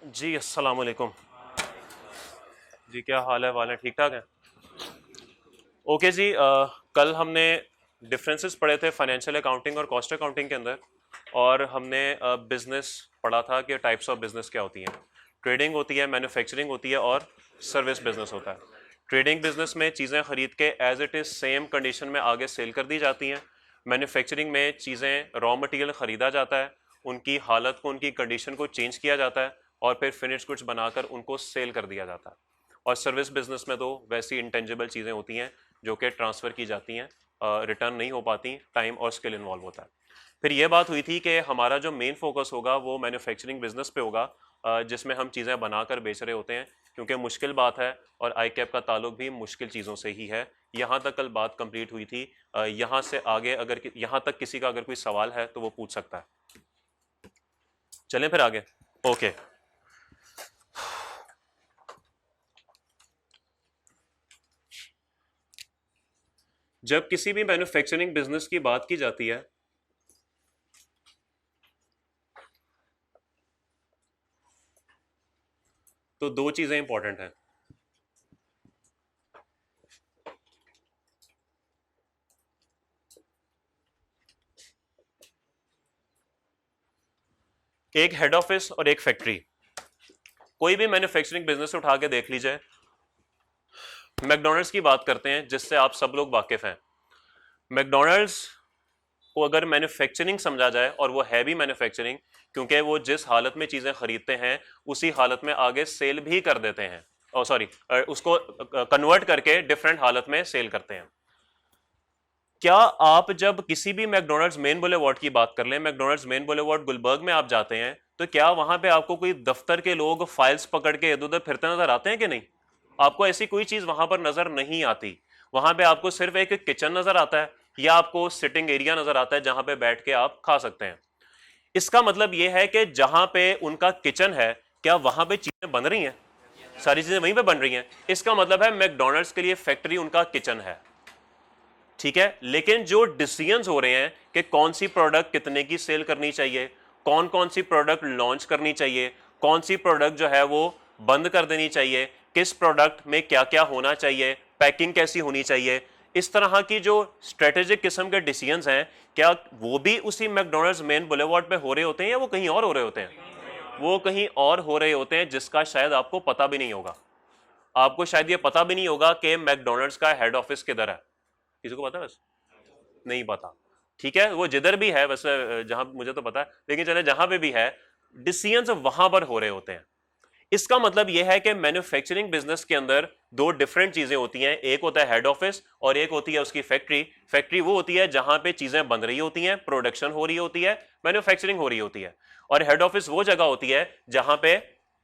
जी अस्सलाम वालेकुम। जी क्या हाल है, वाले ठीक ठाक हैं? ओके जी, कल हमने डिफरेंसेस पढ़े थे फाइनेंशियल अकाउंटिंग और कॉस्ट अकाउंटिंग के अंदर, और हमने बिजनेस पढ़ा था कि टाइप्स ऑफ बिजनेस क्या होती हैं। ट्रेडिंग होती है, मैन्युफैक्चरिंग होती है और सर्विस बिजनेस होता है। ट्रेडिंग बिजनेस में चीज़ें खरीद के as it is same condition में आगे सेल कर दी जाती हैं। मैन्युफैक्चरिंग में चीज़ें रॉ मटेरियल ख़रीदा जाता है, उनकी हालत को, उनकी कंडीशन को चेंज किया जाता है और फिर फिनिश गुड्स बनाकर उनको सेल कर दिया जाता है। और सर्विस बिजनेस में तो वैसी इंटेंजिबल चीज़ें होती हैं जो कि ट्रांसफ़र की जाती हैं, रिटर्न नहीं हो पाती, टाइम और स्किल इन्वॉल्व होता है। फिर ये बात हुई थी कि हमारा जो मेन फोकस होगा वो मैन्युफैक्चरिंग बिजनेस पे होगा, जिसमें हम चीज़ें बनाकर बेच रहे होते हैं, क्योंकि मुश्किल बात है और आई कैप का ताल्लुक भी मुश्किल चीज़ों से ही है। यहाँ तक कल बात कंप्लीट हुई थी। यहाँ से आगे अगर यहाँ तक किसी का अगर कोई सवाल है तो वो पूछ सकता है। चलें फिर आगे। ओके, जब किसी भी मैन्युफैक्चरिंग बिजनेस की बात की जाती है तो दो चीज़ें इंपॉर्टेंट हैं। एक हेड ऑफिस और एक फैक्ट्री। कोई भी मैन्युफैक्चरिंग बिजनेस उठा के देख लीजिए। मैकडोनल्ड्स की बात करते हैं जिससे आप सब लोग वाकिफ हैं। मैकडोनल्ड्स को अगर मैन्युफैक्चरिंग समझा जाए, और वो है भी मैन्युफैक्चरिंग, क्योंकि वो जिस हालत में चीज़ें खरीदते हैं उसी हालत में आगे सेल भी कर देते हैं, और सॉरी उसको कन्वर्ट करके डिफरेंट हालत में सेल करते हैं। क्या आप जब किसी भी मैकडोनल्ड्स मेन बुलेवार्ड की बात कर लें, मैकडोनल्ड्स मेन बुलेवार्ड गुलबर्ग में आप जाते हैं, तो क्या वहां पे आपको कोई दफ्तर के लोग फाइल्स पकड़ के इधर उधर फिरते नजर आते हैं कि नहीं? आपको ऐसी कोई चीज वहां पर नजर नहीं आती। वहां पे आपको सिर्फ एक किचन नजर आता है, या आपको सिटिंग एरिया नजर आता है जहां पे बैठ के आप खा सकते हैं। इसका मतलब यह है कि जहां पे उनका किचन है, क्या वहां पे चीजें बन रही हैं? सारी चीजें वहीं पे बन रही हैं। इसका मतलब है मैकडोनल्ड्स के लिए फैक्ट्री उनका किचन है। ठीक है, लेकिन जो डिसीजंस हो रहे हैं कि कौन सी प्रोडक्ट कितने की सेल करनी चाहिए, कौन कौन सी प्रोडक्ट लॉन्च करनी चाहिए, कौन सी प्रोडक्ट जो है वो बंद कर देनी चाहिए, किस प्रोडक्ट में क्या क्या होना चाहिए, पैकिंग कैसी होनी चाहिए, इस तरह की जो स्ट्रेटेजिक किस्म के डिसीजंस हैं, क्या वो भी उसी मैकडोनल्ड्स मेन बुलेवार्ड पे हो रहे होते हैं या वो कहीं और हो रहे होते हैं? वो कहीं और हो रहे होते हैं, जिसका शायद आपको पता भी नहीं होगा। आपको शायद ये पता भी नहीं होगा कि मैकडोनल्ड्स का हेड ऑफिस किधर है। किसी को पता है? बस नहीं पता। ठीक है, वो जिधर भी है, वैसे जहां मुझे तो पता है, लेकिन चले जहां पे भी है, डिसीजंस वहां पर हो रहे होते हैं। इसका मतलब यह है कि मैन्युफैक्चरिंग बिजनेस के अंदर दो डिफरेंट चीजें होती हैं। एक होता है हेड ऑफिस और एक होती है उसकी फैक्ट्री। फैक्ट्री वो होती है जहां पे चीजें बन रही होती हैं, प्रोडक्शन हो रही होती है, मैन्युफैक्चरिंग हो रही होती है। और हेड ऑफिस वो जगह होती है जहां पे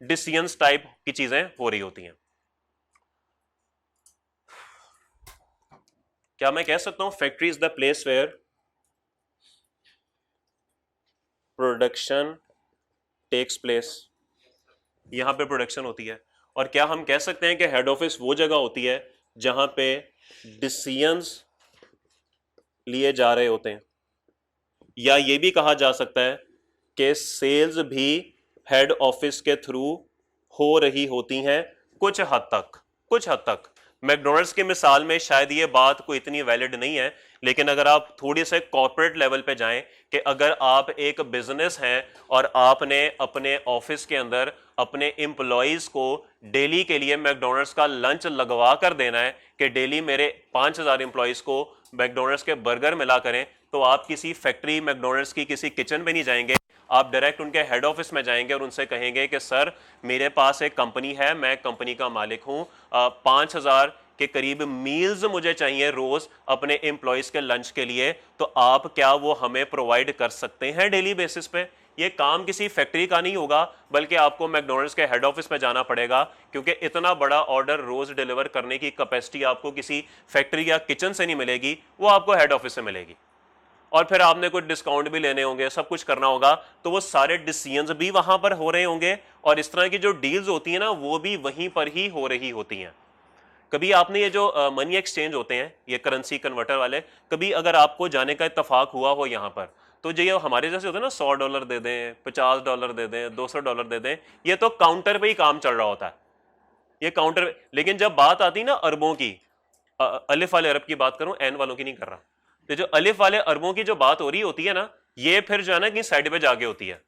डिसीजंस टाइप की चीजें हो रही होती हैं। क्या मैं कह सकता हूं factory is the place where production takes place? यहां पे प्रोडक्शन होती है। और क्या हम कह सकते हैं कि हेड ऑफिस वो जगह होती है जहां पे डिसीजंस लिए जा रहे होते हैं? या ये भी कहा जा सकता है कि सेल्स भी हेड ऑफिस के थ्रू हो रही होती हैं कुछ हद तक। कुछ हद तक मैकडोनल्ड्स की मिसाल में शायद ये बात कोई इतनी वैलिड नहीं है, लेकिन अगर आप थोड़ी से कॉर्पोरेट लेवल पे जाएं कि अगर आप एक बिजनेस हैं और आपने अपने ऑफिस के अंदर अपने एम्प्लॉयज को डेली के लिए मैकडोनल्ड्स का लंच लगवा कर देना है कि डेली मेरे 5,000 एम्प्लॉयज को मैकडोनल्ड्स के बर्गर मिला करें, तो आप किसी फैक्ट्री मैकडोनल्ड्स की किसी किचन में नहीं जाएंगे, आप डायरेक्ट उनके हेड ऑफिस में जाएंगे और उनसे कहेंगे कि सर मेरे पास एक कंपनी है, मैं कंपनी का मालिक हूं, 5,000 के करीब मील्स मुझे चाहिए रोज अपने एम्प्लॉयज के लंच के लिए, तो आप क्या वो हमें प्रोवाइड कर सकते हैं डेली बेसिस पे? ये काम किसी फैक्ट्री का नहीं होगा, बल्कि आपको मैकडोनल्ड्स के हेड ऑफिस में जाना पड़ेगा, क्योंकि इतना बड़ा ऑर्डर रोज डिलीवर करने की कैपेसिटी आपको किसी फैक्ट्री या किचन से नहीं मिलेगी, वो आपको हेड ऑफिस से मिलेगी। और फिर आपने कुछ डिस्काउंट भी लेने होंगे, सब कुछ करना होगा, तो वो सारे डिसीजंस भी वहां पर हो रहे होंगे, और इस तरह की जो डील्स होती हैं ना, वो भी वहीं पर ही हो रही होती हैं। कभी आपने ये जो मनी एक्सचेंज होते हैं, ये करेंसी कन्वर्टर वाले, कभी अगर आपको जाने का इत्तेफाक हुआ हो यहाँ पर, तो जो ये हमारे जैसे होते हैं ना, $100 दे दें, $50 दे दें, $200 दे दें, ये तो काउंटर पे ही काम चल रहा होता है, ये काउंटर। लेकिन जब बात आती ना अरबों की, अलिफ वाले अरब की बात करूं, एन वालों की नहीं कर रहा, तो जो अलिफ वाले अरबों की जो बात हो रही होती है ना, ये फिर जो है ना कि साइड पे जाके होती है,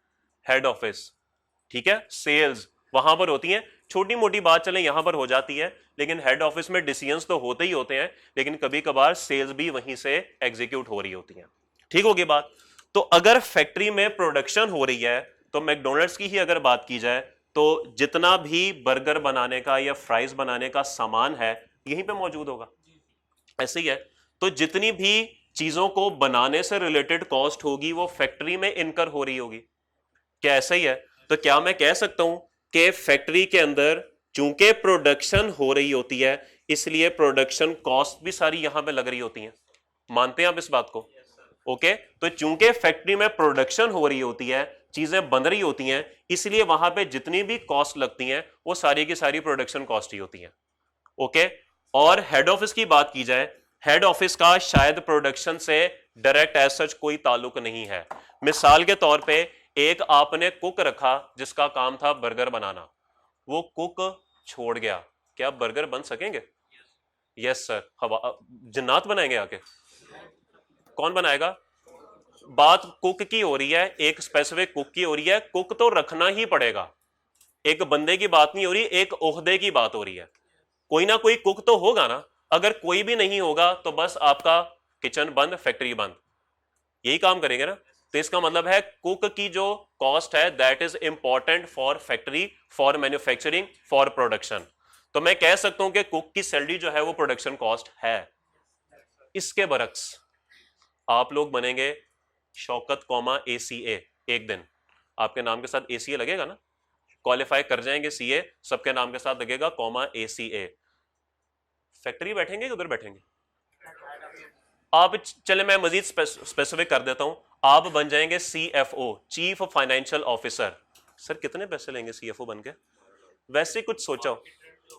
हेड ऑफिस, ठीक है, सेल्स वहां पर होती है। छोटी मोटी बात चले यहां पर हो जाती है, लेकिन हेड ऑफिस में डिसीजंस तो होते ही होते हैं, लेकिन कभी कभार सेल्स भी वहीं से एग्जीक्यूट हो रही होती हैं। ठीक होगी बात। तो अगर फैक्ट्री में प्रोडक्शन हो रही है, तो मैकडोनल्ड्स की ही अगर बात की जाए, तो जितना भी बर्गर बनाने का या फ्राइज बनाने का सामान है यहीं पे मौजूद होगा, ऐसे ही है। तो जितनी भी चीजों को बनाने से रिलेटेड कॉस्ट होगी वो फैक्ट्री में इनकर हो रही होगी, क्या ऐसा ही है? तो क्या मैं कह सकता हूं कि फैक्ट्री के अंदर चूंकि प्रोडक्शन हो रही होती है, इसलिए प्रोडक्शन कॉस्ट भी सारी यहां पे लग रही होती हैं? मानते हैं आप इस बात को? ओके, तो चूंकि फैक्ट्री में प्रोडक्शन हो रही होती है, चीजें बन रही होती हैं, इसलिए वहां पे जितनी भी कॉस्ट लगती हैं वो सारी की सारी प्रोडक्शन कॉस्ट ही होती हैं। ओके, और हेड ऑफिस की बात की जाए, हेड ऑफिस का शायद प्रोडक्शन से डायरेक्ट एज सच कोई ताल्लुक नहीं है। मिसाल के तौर पे एक आपने कुक रखा जिसका काम था बर्गर बनाना, वो कुक छोड़ गया, क्या बर्गर बन सकेंगे? यस सर, हवा जन्नात बनाएंगे आके? कौन बनाएगा? बात कुक की हो रही है, एक स्पेसिफिक कुक की हो रही है, कुक तो रखना ही पड़ेगा, एक बंदे की बात नहीं हो रही, एक ओहदे की बात हो रही है। कोई ना कोई कुक तो होगा ना, अगर कोई भी नहीं होगा तो बस आपका किचन बंद, फैक्ट्री बंद, यही काम करेंगे ना। तो इसका मतलब है कुक की जो कॉस्ट है that is important for factory, for manufacturing, for production. तो मैं कह सकता हूं कि कुक की सैलरी जो है वो प्रोडक्शन कॉस्ट है। इसके बरक्स आप लोग बनेंगे शौकत कौमा ACA, एक दिन आपके नाम के साथ ACA लगेगा ना, क्वालिफाई कर जाएंगे CA, सबके नाम के साथ लगेगा कौमा ACA। फैक्ट्री बैठेंगे कि उधर बैठेंगे आप? चले मैं मजीद स्पेसिफिक कर देता हूं, आप बन जाएंगे CFO, chief financial officer. Sir कितने पैसे लेंगे CFO बन के? वैसे कुछ सोचा,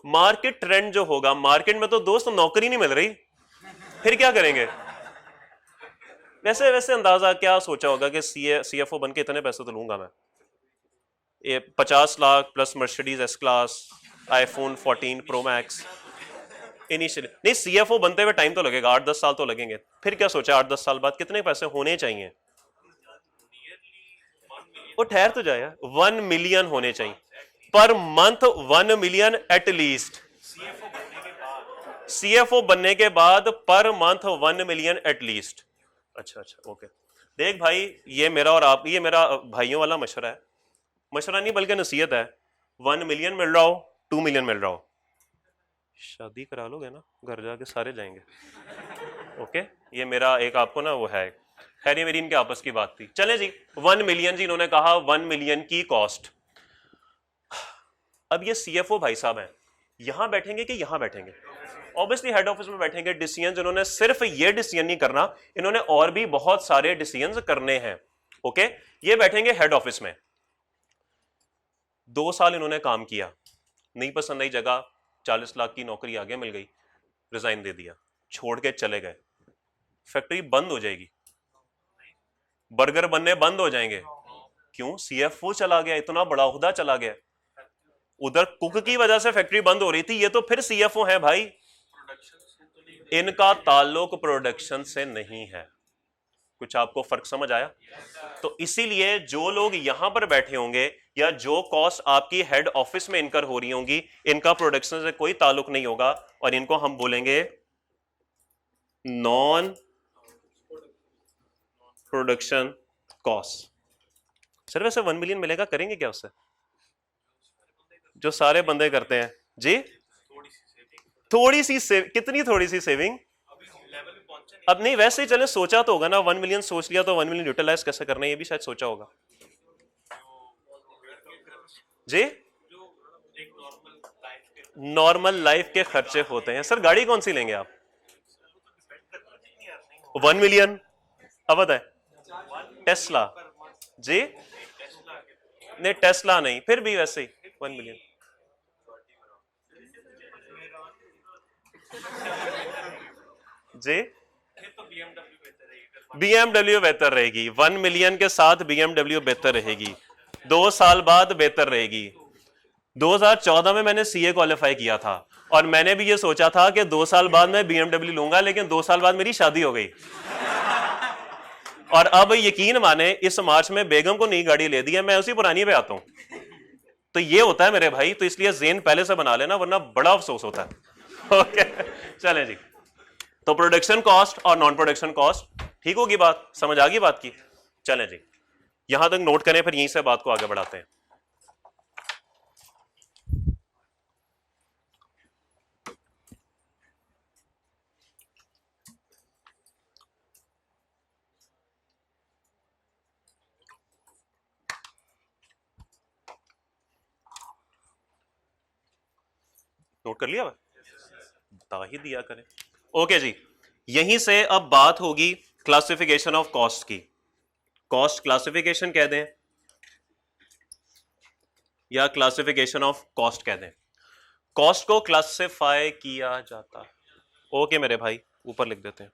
मार्केट ट्रेंड जो होगा, मार्केट में तो दोस्त नौकरी नहीं मिल रही, फिर क्या करेंगे? वैसे वैसे अंदाजा क्या सोचा होगा कि CFO बन के इतने पैसे तो लूंगा मैं, ये 50 lakh plus Mercedes S class, iPhone 14 Pro Max। Initially नहीं, CFO बनते हुए टाइम तो लगेगा, 8-10 साल तो लगेंगे। फिर क्या सोचा 8-10 साल बाद कितने पैसे होने चाहिए? वो ठहर तो जाए, 1 मिलियन होने चाहिए per month, 1 million at least. CFO बनने के बाद per month 1 million at least. अच्छा अच्छा, ओके। देख भाई, ये मेरा और आप, ये मेरा भाइयों वाला मशवरा है, मशवरा नहीं बल्कि नसीहत है। 1 मिलियन मिल रहा हो, 2 मिलियन मिल रहा हो, शादी करा लोगे ना, घर जाके सारे जाएंगे। ओके, ये मेरा एक आपको ना वो है, खैर ये मेरी इनके आपस की बात थी। चले जी, 1 मिलियन जी, इन्होंने कहा 1 मिलियन की कॉस्ट। अब ये CFO भाई साहब हैं, यहां बैठेंगे कि यहां बैठेंगे? ऑब्वियसली हेड ऑफिस में बैठेंगे। डिसीजन इन्होंने सिर्फ ये डिसीजन नहीं करना, इन्होंने और भी बहुत सारे डिसीजन करने हैं। ओके, ये बैठेंगे हेड ऑफिस में, 2 साल इन्होंने काम किया, नहीं पसंद आई जगह, 40 लाख की नौकरी आगे मिल गई, रिजाइन दे दिया, छोड़ के चले गए, फैक्ट्री बंद हो जाएगी, बर्गर बनने बंद हो जाएंगे। क्यों? CFO चला गया, इतना बड़ा ओहदा चला गया, उधर कुक की वजह से फैक्ट्री बंद हो रही थी, ये तो फिर CFO है भाई। इनका ताल्लुक प्रोडक्शन से नहीं है। कुछ आपको फर्क समझ आया? तो इसीलिए जो लोग यहां पर बैठे होंगे या जो कॉस्ट आपकी हेड ऑफिस में इनकर हो रही होंगी, इनका प्रोडक्शन से कोई ताल्लुक नहीं होगा, और इनको हम बोलेंगे नॉन प्रोडक्शन कॉस्ट। सर वैसे 1 मिलियन मिलेगा, करेंगे क्या उससे? जो सारे बंदे करते हैं जी, थोड़ी सी सेव, कितनी थोड़ी सी सेविंग? अब नहीं, वैसे ही चले, सोचा तो होगा ना, 1 मिलियन सोच लिया तो 1 मिलियन यूटिलाइज कैसे करना है ये भी शायद सोचा होगा जी। नॉर्मल लाइफ के खर्चे होते हैं सर। गाड़ी कौन सी लेंगे आप? 1 मिलियन? अब बताए, टेस्ला जी? नहीं टेस्ला नहीं, फिर भी वैसे ही 1 मिलियन जी। BMW बेहतर रहेगी, 1 मिलियन के साथ BMW बेहतर रहेगी, 2 साल बाद बेहतर रहेगी। 2014 में मैंने सीए क्वालिफाई किया था और मैंने भी ये सोचा था कि 2 साल बाद मैं BMW लूंगा, लेकिन 2 साल बाद मेरी शादी हो गई। और अब यकीन माने इस मार्च में बेगम को नई गाड़ी ले दी है, मैं उसी पुरानी पे आता हूं। तो ये होता है मेरे भाई, तो इसलिए जेन पहले से बना लेना, वरना बड़ा अफसोस होता है। ओके चलें जी, तो प्रोडक्शन कॉस्ट और नॉन प्रोडक्शन कॉस्ट, ठीक होगी बात, समझ आ गई बात की। चलें जी, यहां तक नोट करें, फिर यहीं से बात को आगे बढ़ाते हैं। नोट कर लिया, बता ही दिया करें। ओके जी, यहीं से अब बात होगी क्लासिफिकेशन ऑफ कॉस्ट की। कॉस्ट क्लासिफिकेशन कह दें या क्लासिफिकेशन ऑफ कॉस्ट कह दें, कॉस्ट को क्लासिफाई किया जाता है। ओके मेरे भाई, ऊपर लिख देते हैं।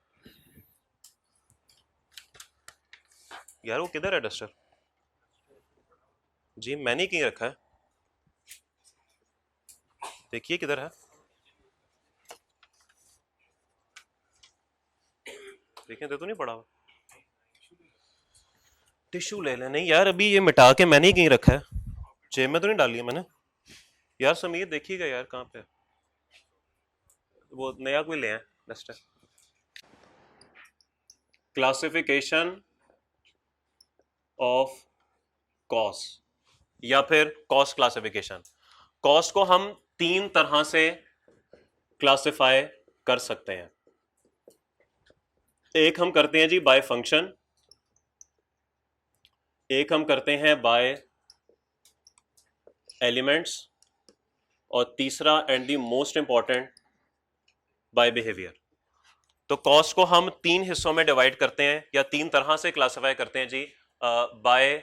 यार वो किधर है डस्टर जी, मैंने कहीं रखा है, देखिए किधर है, देखें तो नहीं पड़ा हुआ, टिश्यू ले लें। नहीं यार, अभी ये मिटा के मैंने ही कहीं रखा है, जेब में तो नहीं डाल लिया मैंने। यार समीर देखिएगा यार कहाँ पे, वो नया कोई ले आए डस्टर। क्लासिफिकेशन ऑफ कॉस्ट या फिर कॉस्ट क्लासिफिकेशन। कॉस्ट को हम 3 तरह से क्लासिफाई कर सकते हैं। एक हम करते हैं जी बाय फंक्शन, एक हम करते हैं बाय एलिमेंट्स, और तीसरा and the most important by behaviour. तो कॉस्ट को हम 3 हिस्सों में डिवाइड करते हैं या 3 तरह से क्लासिफाई करते हैं जी, by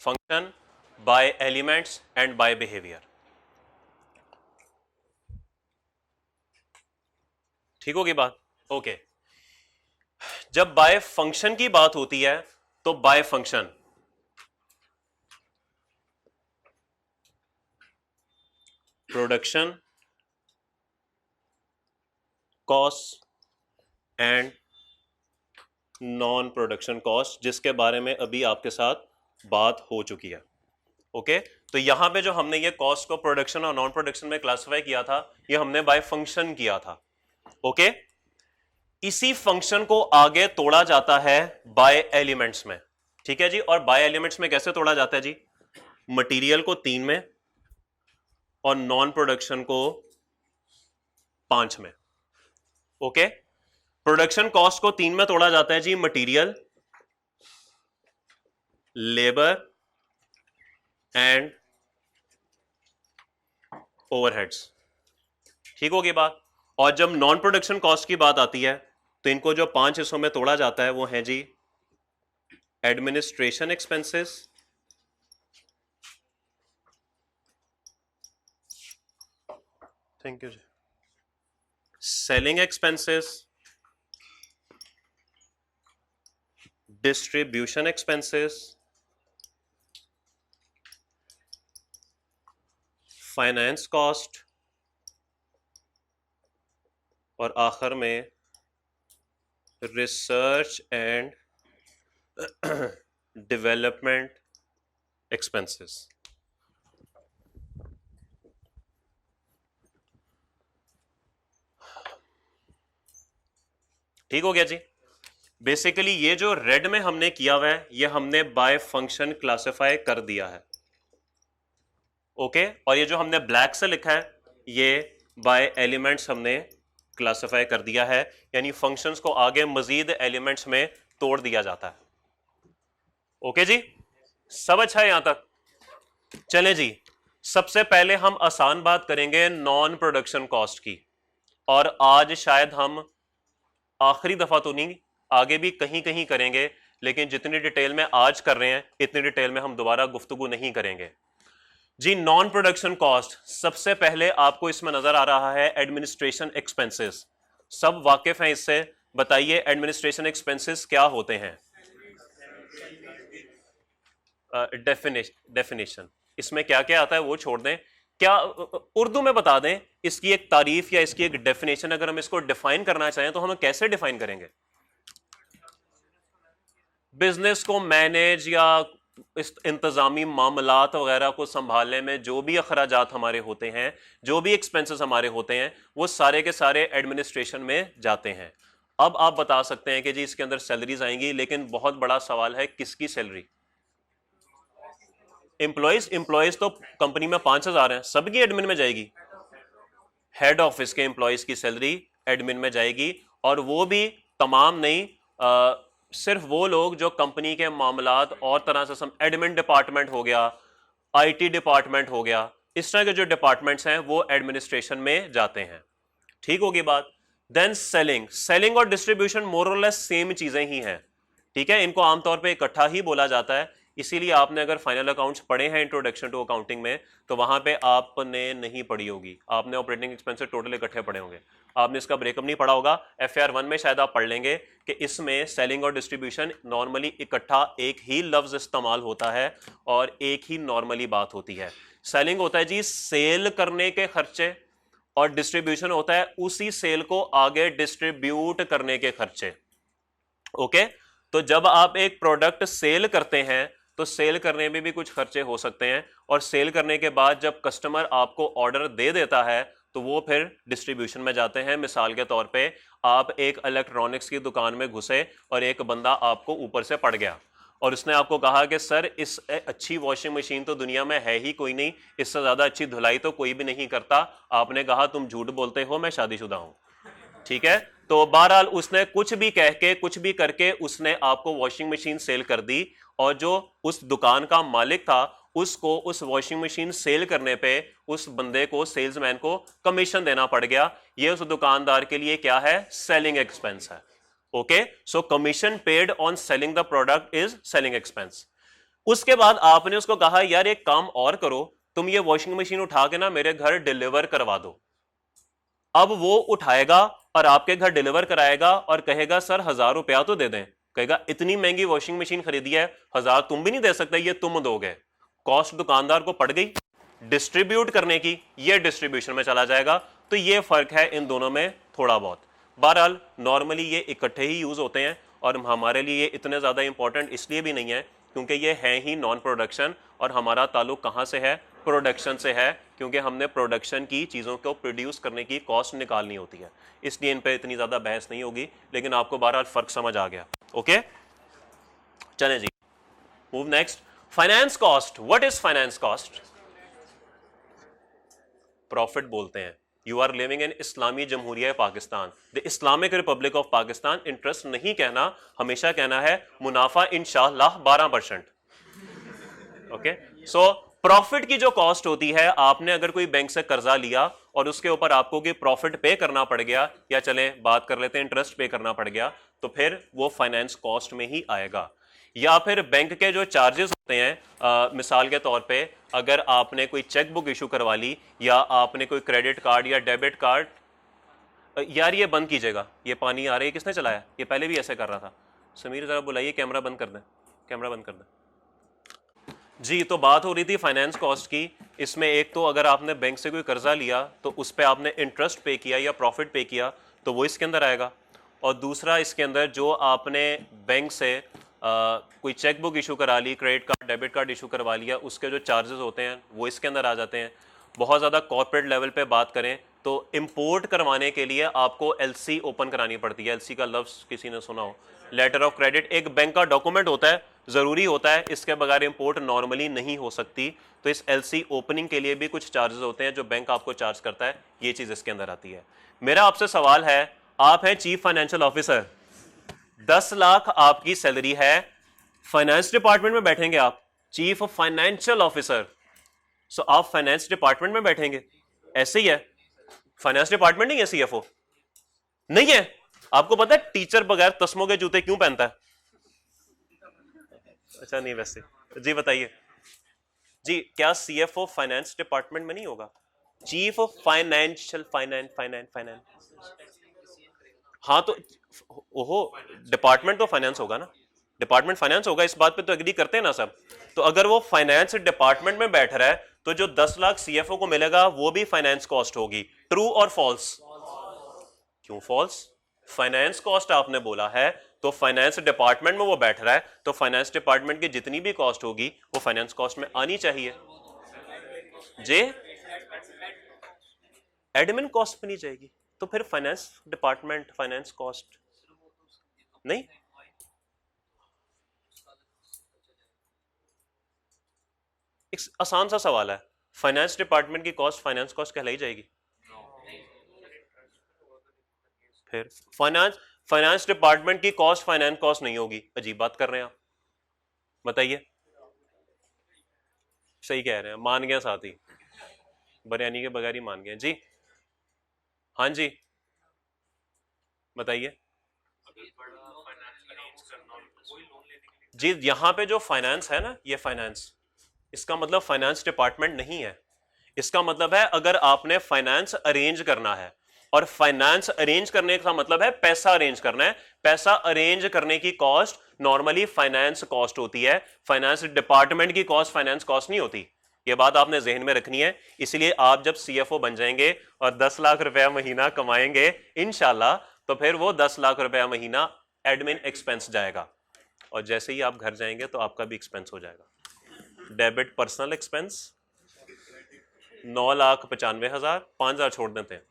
function, by elements and by behaviour. ठीक होगी बात? ओके जब बाय फंक्शन की बात होती है तो by function production cost and non production cost, जिसके बारे में अभी आपके साथ बात हो चुकी है। ओके तो यहां पे जो हमने ये कॉस्ट को प्रोडक्शन और नॉन प्रोडक्शन में क्लासिफाई किया था, ये हमने बाय फंक्शन किया था। ओके इसी फंक्शन को आगे तोड़ा जाता है बाय एलिमेंट्स में। ठीक है जी, और बाय एलिमेंट्स में कैसे तोड़ा जाता है जी, मटेरियल को 3 में और नॉन प्रोडक्शन को 5 में। ओके प्रोडक्शन कॉस्ट को 3 में तोड़ा जाता है जी, मटेरियल, लेबर एंड ओवरहेड्स। ठीक होगी बात? और जब नॉन प्रोडक्शन कॉस्ट की बात आती है तो इनको जो 5 हिस्सों में तोड़ा जाता है वो है जी एडमिनिस्ट्रेशन एक्सपेंसेस, थैंक यू जी, selling expenses, distribution expenses, finance cost, और आखिर में रिसर्च एंड डेवलपमेंट एक्सपेंसेस। ठीक हो गया जी। बेसिकली ये जो रेड में हमने किया हुआ है ये हमने बाय फंक्शन क्लासिफाई कर दिया है। ओके और ये जो हमने ब्लैक से लिखा है ये बाय एलिमेंट्स हमने क्लासिफाई कर दिया है, यानी फंक्शंस को आगे मजीद एलिमेंट्स में तोड़ दिया जाता है। ओके जी, सब अच्छा है यहां तक? चलें जी, सबसे पहले हम आसान बात करेंगे नॉन प्रोडक्शन कॉस्ट की, और आज शायद हम आखिरी दफा तो नहीं, आगे भी कहीं कहीं करेंगे, लेकिन जितनी डिटेल में आज कर रहे हैं इतनी डिटेल में हम दोबारा गुफ्तगू नहीं करेंगे जी। नॉन प्रोडक्शन कॉस्ट, सबसे पहले आपको इसमें नजर आ रहा है एडमिनिस्ट्रेशन एक्सपेंसेस। सब वाकिफ हैं इससे, बताइए एडमिनिस्ट्रेशन एक्सपेंसेस क्या होते हैं? डेफिनेशन इसमें क्या क्या आता है वो छोड़ दें, क्या उर्दू में बता दें इसकी एक तारीफ या इसकी एक डेफिनेशन, अगर हम इसको डिफाइन करना चाहें तो हम कैसे डिफाइन करेंगे? बिजनेस को मैनेज या इस इंतजामी मामलात वगैरह को संभालने में जो भी अखराजात हमारे होते हैं, जो भी एक्सपेंसेस हमारे होते हैं, वो सारे के सारे एडमिनिस्ट्रेशन में जाते हैं। अब आप बता सकते हैं कि जी इसके अंदर सैलरीज आएंगी, लेकिन बहुत बड़ा सवाल है किसकी सैलरी? एम्प्लॉयज तो कंपनी में 5,000 हैं, सबकी एडमिन में जाएगी। हेड ऑफिस के एम्प्लॉयज की सैलरी एडमिन में जाएगी, और वो भी तमाम नहीं, सिर्फ वो लोग जो कंपनी के मामलात और तरह से एडमिन डिपार्टमेंट हो गया, आईटी डिपार्टमेंट हो गया, इस तरह के जो डिपार्टमेंट्स हैं वो एडमिनिस्ट्रेशन में जाते हैं। ठीक होगी बात? देन सेलिंग और डिस्ट्रीब्यूशन मोर और लेस सेम चीजें ही हैं, ठीक है, इनको आमतौर पे इकट्ठा ही बोला जाता है। इसीलिए आपने अगर फाइनल अकाउंट्स पढ़े हैं इंट्रोडक्शन टू अकाउंटिंग में, तो वहां पे आपने नहीं पढ़ी होगी, आपने ऑपरेटिंग एक्सपेंसेस टोटल इकट्ठे पढ़े होंगे, आपने इसका ब्रेकअप नहीं पढ़ा होगा। एफआर 1 में शायद आप पढ़ लेंगे कि इसमें सेलिंग और डिस्ट्रीब्यूशन नॉर्मली इकट्ठा एक ही लफ्ज इस्तेमाल होता है और एक ही नॉर्मली बात होती है। सेलिंग होता है जी सेल करने के खर्चे, और डिस्ट्रीब्यूशन होता है उसी सेल को आगे डिस्ट्रीब्यूट करने के खर्चे। ओके, तो जब आप एक प्रोडक्ट सेल करते हैं तो सेल करने में भी कुछ खर्चे हो सकते हैं, और सेल करने के बाद जब कस्टमर आपको ऑर्डर दे देता है तो वो फिर डिस्ट्रीब्यूशन में जाते हैं। मिसाल के तौर पे आप एक इलेक्ट्रॉनिक्स की दुकान में घुसे और एक बंदा आपको ऊपर से पड़ गया और उसने आपको कहा कि सर इस अच्छी वॉशिंग मशीन तो दुनिया में है ही कोई नहीं, इससे ज्यादा अच्छी धुलाई तो कोई भी नहीं करता। आपने कहा तुम झूठ बोलते हो, मैं शादीशुदा हूं। ठीक है, तो बहरहाल उसने कुछ भी कह के कुछ भी करके उसने आपको वॉशिंग मशीन सेल कर दी, और जो उस दुकान का मालिक था उसको उस वॉशिंग मशीन सेल करने पे उस बंदे को, सेल्समैन को कमीशन देना पड़ गया। ये उस दुकानदार के लिए क्या है? सेलिंग एक्सपेंस है। Okay, so commission paid on selling the product is selling expense. उसके बाद आपने उसको कहा यार एक काम और करो, तुम ये वॉशिंग मशीन उठा के ना मेरे घर डिलीवर करवा दो। अब वो उठाएगा और आपके घर डिलीवर कराएगा और कहेगा सर 1,000 रुपया तो दे दें। कहेगा इतनी महंगी वॉशिंग मशीन खरीदी है, 1,000 तुम भी नहीं दे सकते, ये तुम दोगे। कॉस्ट दुकानदार को पड़ गई डिस्ट्रीब्यूट करने की, ये डिस्ट्रीब्यूशन में चला जाएगा। तो ये फर्क है इन दोनों में थोड़ा बहुत। बहरहाल नॉर्मली ये इकट्ठे ही यूज होते हैं, और हमारे लिए ये इतने ज्यादा इंपॉर्टेंट इसलिए भी नहीं है क्योंकि ये है ही नॉन प्रोडक्शन, और हमारा ताल्लुक कहां से है? प्रोडक्शन से है, क्योंकि हमने प्रोडक्शन की चीज़ों को प्रोड्यूस करने की कॉस्ट निकालनी होती है। इसलिए इन पे इतनी ज़्यादा बहस नहीं होगी, लेकिन आपको बहरहाल फ़र्क समझ आ गया। ओके, चलें जी, move next. Finance cost. What is finance cost? Profit बोलते हैं। यू आर लिविंग इन इस्लामी जमहूरिया Pakistan, the Islamic Republic of Pakistan. Interest नहीं कहना, हमेशा कहना है मुनाफा इंशाअल्लाह 12%। ओके, सो प्रॉफिट की जो कॉस्ट होती है, आपने अगर कोई बैंक से कर्जा लिया और उसके ऊपर आपको कि प्रॉफिट पे करना पड़ गया, या चले बात कर लेते हैं इंटरेस्ट पे करना पड़ गया, तो फिर वो फाइनेंस कॉस्ट में ही आएगा। या फिर बैंक के जो चार्जेस होते हैं, मिसाल के तौर पे अगर आपने कोई चेक बुक इशू करवा ली, या आपने कोई क्रेडिट कार्ड या डेबिट कार्ड, यार ये बंद कीजिएगा, ये पानी आ रही है, किसने चलाया? ये पहले भी ऐसे कर रहा था। समीर जरा बुलाइए, कैमरा बंद कर दें, कैमरा बंद कर दें जी। तो बात हो रही थी फाइनेंस कॉस्ट की। इसमें एक तो अगर आपने बैंक से कोई कर्जा लिया तो उस पर आपने इंटरेस्ट पे किया या प्रॉफिट पे किया, तो वो इसके अंदर आएगा। और दूसरा इसके अंदर जो आपने बैंक से कोई चेक बुक इशू करा ली, credit card, debit card issue करवा लिया, उसके जो चार्जेस होते हैं वो इसके अंदर आ जाते हैं। बहुत ज़्यादा कॉर्पोरेट लेवल पे बात करें तो इंपोर्ट करवाने के लिए आपको एलसी ओपन करानी पड़ती है। एलसी का लफ्ज़ किसी ने सुना हो? लेटर ऑफ क्रेडिट एक बैंक का डॉक्यूमेंट होता है, ज़रूरी होता है, इसके बगैर इंपोर्ट नॉर्मली नहीं हो सकती। तो इस एलसी ओपनिंग के लिए भी कुछ चार्जेस होते हैं जो बैंक आपको चार्ज करता है, ये चीज़ इसके अंदर आती है। मेरा आपसे सवाल है, आप हैं चीफ फाइनेंशियल ऑफिसर, 10 लाख आपकी सैलरी है, फाइनेंस डिपार्टमेंट में बैठेंगे आप, चीफ फाइनेंशियल ऑफिसर। सो आप फाइनेंस डिपार्टमेंट में बैठेंगे, ऐसे ही है। फाइनेंस डिपार्टमेंट नहीं है, सीएफओ नहीं है। आपको पता है टीचर बगैर तस्मों के जूते क्यों पहनता है? अच्छा नहीं, वैसे जी बताइए जी, क्या सीएफओ फाइनेंस डिपार्टमेंट में नहीं होगा? Chief financial finance finance finance हाँ, तो ओहो, डिपार्टमेंट तो फाइनेंस होगा ना, डिपार्टमेंट फाइनेंस होगा, इस बात पे तो एग्री करते हैं ना सब। तो अगर वो फाइनेंस डिपार्टमेंट में बैठ रहा है तो जो 10 लाख सीएफओ को मिलेगा वो भी फाइनेंस कॉस्ट होगी। ट्रू और फॉल्स? क्यों फॉल्स? फाइनेंस कॉस्ट आपने बोला है, तो फाइनेंस डिपार्टमेंट में वो बैठ रहा है, तो फाइनेंस डिपार्टमेंट की जितनी भी कॉस्ट होगी वो फाइनेंस कॉस्ट में आनी चाहिए। जे एडमिन कॉस्ट बनी जाएगी, तो फिर फाइनेंस डिपार्टमेंट फाइनेंस कॉस्ट नहीं। एक आसान सा सवाल है, फाइनेंस डिपार्टमेंट की कॉस्ट फाइनेंस कॉस्ट कहलाई जाएगी? फिर फाइनेंस फाइनेंस डिपार्टमेंट की कॉस्ट फाइनेंस कॉस्ट नहीं होगी? अजीब बात कर रहे हैं आप, बताइए। सही कह रहे हैं, मान गया साथी, बिरयानी के बगैर ही मान गए जी। हाँ जी बताइए जी। यहां पे जो फाइनेंस है ना, ये फाइनेंस, इसका मतलब फाइनेंस डिपार्टमेंट नहीं है। इसका मतलब है अगर आपने फाइनेंस अरेंज करना है, और फाइनेंस अरेंज करने का मतलब है पैसा अरेंज करना है, पैसा अरेंज करने की कॉस्ट नॉर्मली फाइनेंस कॉस्ट होती है, फाइनेंस डिपार्टमेंट की कॉस्ट फाइनेंस कॉस्ट नहीं होती। ये बात आपने जहन में रखनी है। इसलिए आप जब सीएफओ बन जाएंगे और 10 लाख रुपया महीना कमाएंगे इंशाल्लाह, तो फिर वो 10 लाख रुपया महीना एडमिन एक्सपेंस जाएगा, और जैसे ही आप घर जाएंगे तो आपका भी एक्सपेंस हो जाएगा। डेबिट पर्सनल एक्सपेंस 9,95,000, 5,000 छोड़ देते हैं,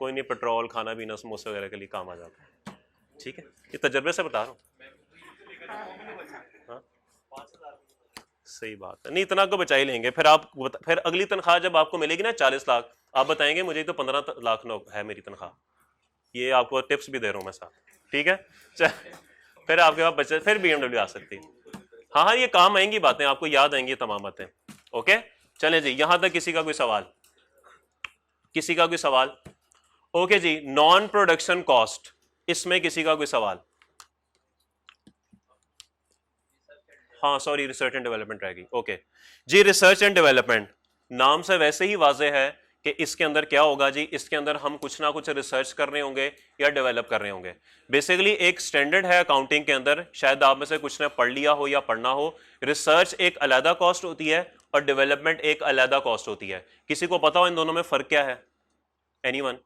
कोई नहीं, पेट्रोल खाना पीना समोसे वगैरह के लिए काम आ जाता है। ठीक है, ये तजर्बे से बता रहा हूँ। हाँ सही बात है, नहीं इतना को बचा ही लेंगे। फिर आप फिर अगली तनख्वाह जब आपको मिलेगी ना 40 लाख, आप बताएंगे मुझे तो 15 लाख है मेरी तनख्वाह। ये आपको टिप्स भी दे रहा हूँ मैं साथ, ठीक है। फिर आपके पास बचे, फिर BMW आ सकती है। हाँ हाँ, ये काम आएंगी बातें, आपको याद आएंगी तमाम बातें। ओके चले जी, यहां तक किसी का कोई सवाल? किसी का कोई सवाल? ओके जी, नॉन प्रोडक्शन कॉस्ट, इसमें किसी का कोई सवाल? हाँ सॉरी, रिसर्च एंड डेवलपमेंट रहेगी। ओके जी, रिसर्च एंड डेवलपमेंट नाम से वैसे ही वाजे है कि इसके अंदर क्या होगा जी, इसके अंदर हम कुछ ना कुछ रिसर्च कर रहे होंगे या डेवलप कर रहे होंगे। बेसिकली एक स्टैंडर्ड है अकाउंटिंग के अंदर, शायद आप में से कुछ ने पढ़ लिया हो या पढ़ना हो। रिसर्च एक अलहदा कॉस्ट होती है और डेवलपमेंट एक अलहदा कॉस्ट होती है। किसी को पता हो इन दोनों में फर्क क्या है? एनीवन?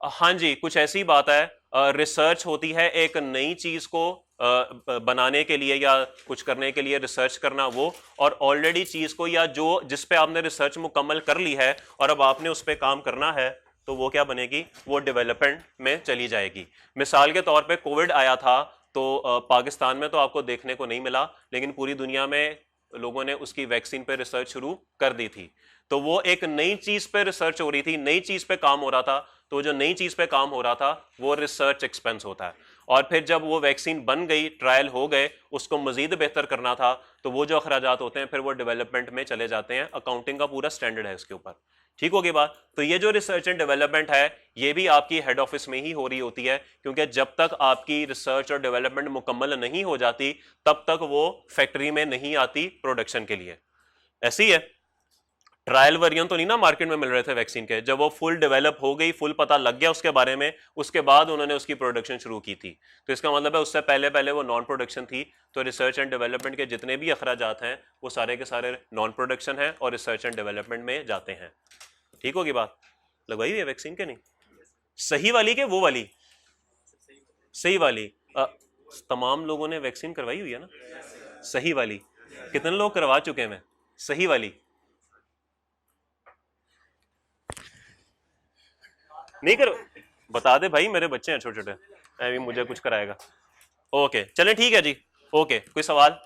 हाँ जी, कुछ ऐसी बात है। रिसर्च होती है एक नई चीज को बनाने के लिए या कुछ करने के लिए रिसर्च करना वो, और ऑलरेडी चीज को या जो जिस पे आपने रिसर्च मुकम्मल कर ली है और अब आपने उस पर काम करना है, तो वो क्या बनेगी? वो डेवलपमेंट में चली जाएगी। मिसाल के तौर पे कोविड आया था, तो पाकिस्तान में तो आपको देखने को नहीं मिला, लेकिन पूरी दुनिया में लोगों ने उसकी वैक्सीन पे रिसर्च शुरू कर दी थी। तो वो एक नई चीज पे रिसर्च हो रही थी, नई चीज पे काम हो रहा था, तो जो नई चीज पे काम हो रहा था वो रिसर्च एक्सपेंस होता है। और फिर जब वो वैक्सीन बन गई, ट्रायल हो गए, उसको मजीद बेहतर करना था, तो वो जो अखराजात होते हैं फिर वो डेवलपमेंट में चले जाते हैं। अकाउंटिंग का पूरा स्टैंडर्ड है इसके ऊपर। ठीक होगी बात? तो ये जो रिसर्च एंड डेवलपमेंट है, ये भी आपकी हेड ऑफिस में ही हो रही होती है, क्योंकि जब तक आपकी रिसर्च और डेवलपमेंट मुकम्मल नहीं हो जाती तब तक वो फैक्ट्री में नहीं आती प्रोडक्शन के लिए। ऐसी है, ट्रायल वेरिएंट तो नहीं ना मार्केट में मिल रहे थे वैक्सीन के, जब वो फुल डेवलप हो गई, फुल पता लग गया उसके बारे में, उसके बाद उन्होंने उसकी प्रोडक्शन शुरू की थी। तो इसका मतलब है उससे पहले पहले वो नॉन प्रोडक्शन थी। तो रिसर्च एंड डेवलपमेंट के जितने भी अखराजात हैं वो सारे के सारे नॉन प्रोडक्शन हैं और रिसर्च एंड डेवलपमेंट में जाते हैं। ठीक होगी बात? लगवाई हुई है वैक्सीन के नहीं? सही वाली के वो वाली? सही वाली। तमाम लोगों ने वैक्सीन करवाई हुई है ना? सही वाली। कितने लोग करवा चुके हैं? सही वाली नहीं कर, बता दे भाई, मेरे बच्चे हैं छोटे छोटे, अभी मुझे कुछ कराएगा। ओके चले ठीक है जी। ओके कोई सवाल?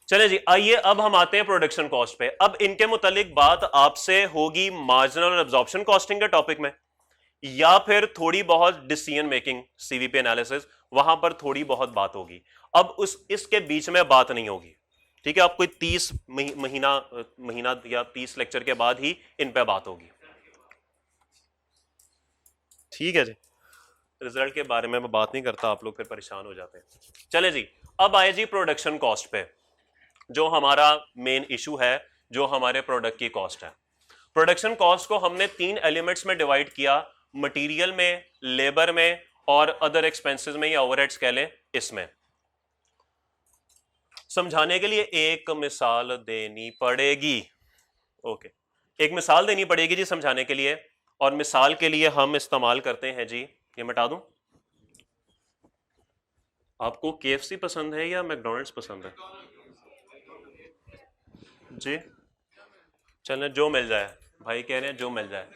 चले जी, आइए अब हम आते हैं प्रोडक्शन कॉस्ट पे। अब इनके मुतालिक बात आपसे होगी मार्जिनल और एब्जॉर्प्शन कॉस्टिंग के टॉपिक में, या फिर थोड़ी बहुत डिसीजन मेकिंग सीवीपी एनालिसिस, वहां पर थोड़ी बहुत बात होगी। अब उस इसके बीच में बात नहीं होगी। ठीक है, आप कोई 30 महीना या 30 लेक्चर के बाद ही इन पे बात होगी। ठीक है जी, रिजल्ट के बारे में मैं बात नहीं करता, आप लोग फिर परेशान हो जाते हैं। चले जी, अब आए जी प्रोडक्शन कॉस्ट पे, जो हमारा मेन इशू है, जो हमारे प्रोडक्ट की कॉस्ट है। प्रोडक्शन कॉस्ट को हमने 3 एलिमेंट्स में डिवाइड किया, मटेरियल में, लेबर में और अदर एक्सपेंसेस में या ओवरहेड्स कह लें इसमें। समझाने के लिए एक मिसाल देनी पड़ेगी। ओके, एक मिसाल देनी पड़ेगी जी समझाने के लिए, और मिसाल के लिए हम इस्तेमाल करते हैं जी, ये मिटा दूं, आपको KFC पसंद है या मैकडॉनल्ड्स पसंद है जी? चलें जो मिल जाए, भाई कह रहे हैं जो मिल जाए,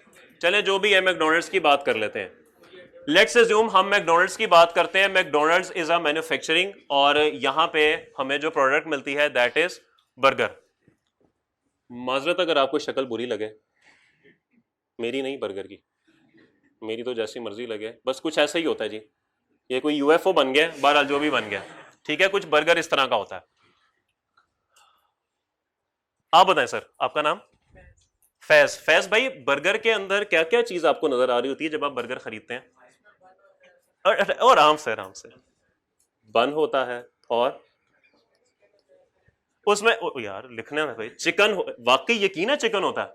चलें जो भी है मैकडॉनल्ड्स की बात कर लेते हैं। लेट्स अज्यूम हम मैकडॉनल्ड्स की बात करते हैं। मैकडॉनल्ड्स इज अ मैन्युफैक्चरिंग, और यहां पे हमें जो प्रोडक्ट मिलती है दैट इज बर्गर। माजरत अगर आपको शक्ल बुरी लगे, मेरी नहीं बर्गर की, मेरी तो जैसी मर्जी लगे, बस कुछ ऐसा ही होता है जी, ये कोई UFO बन गया, बहरहाल जो भी बन गया, ठीक है, कुछ बर्गर इस तरह का होता है। आप बताएं सर, आपका नाम? फैज। फैज भाई, बर्गर के अंदर क्या क्या चीज आपको नजर आ रही होती है जब आप बर्गर खरीदते हैं? और आराम से बन होता है, और उसमें यार लिखने में भाई चिकन, वाकई यकीन है चिकन होता है?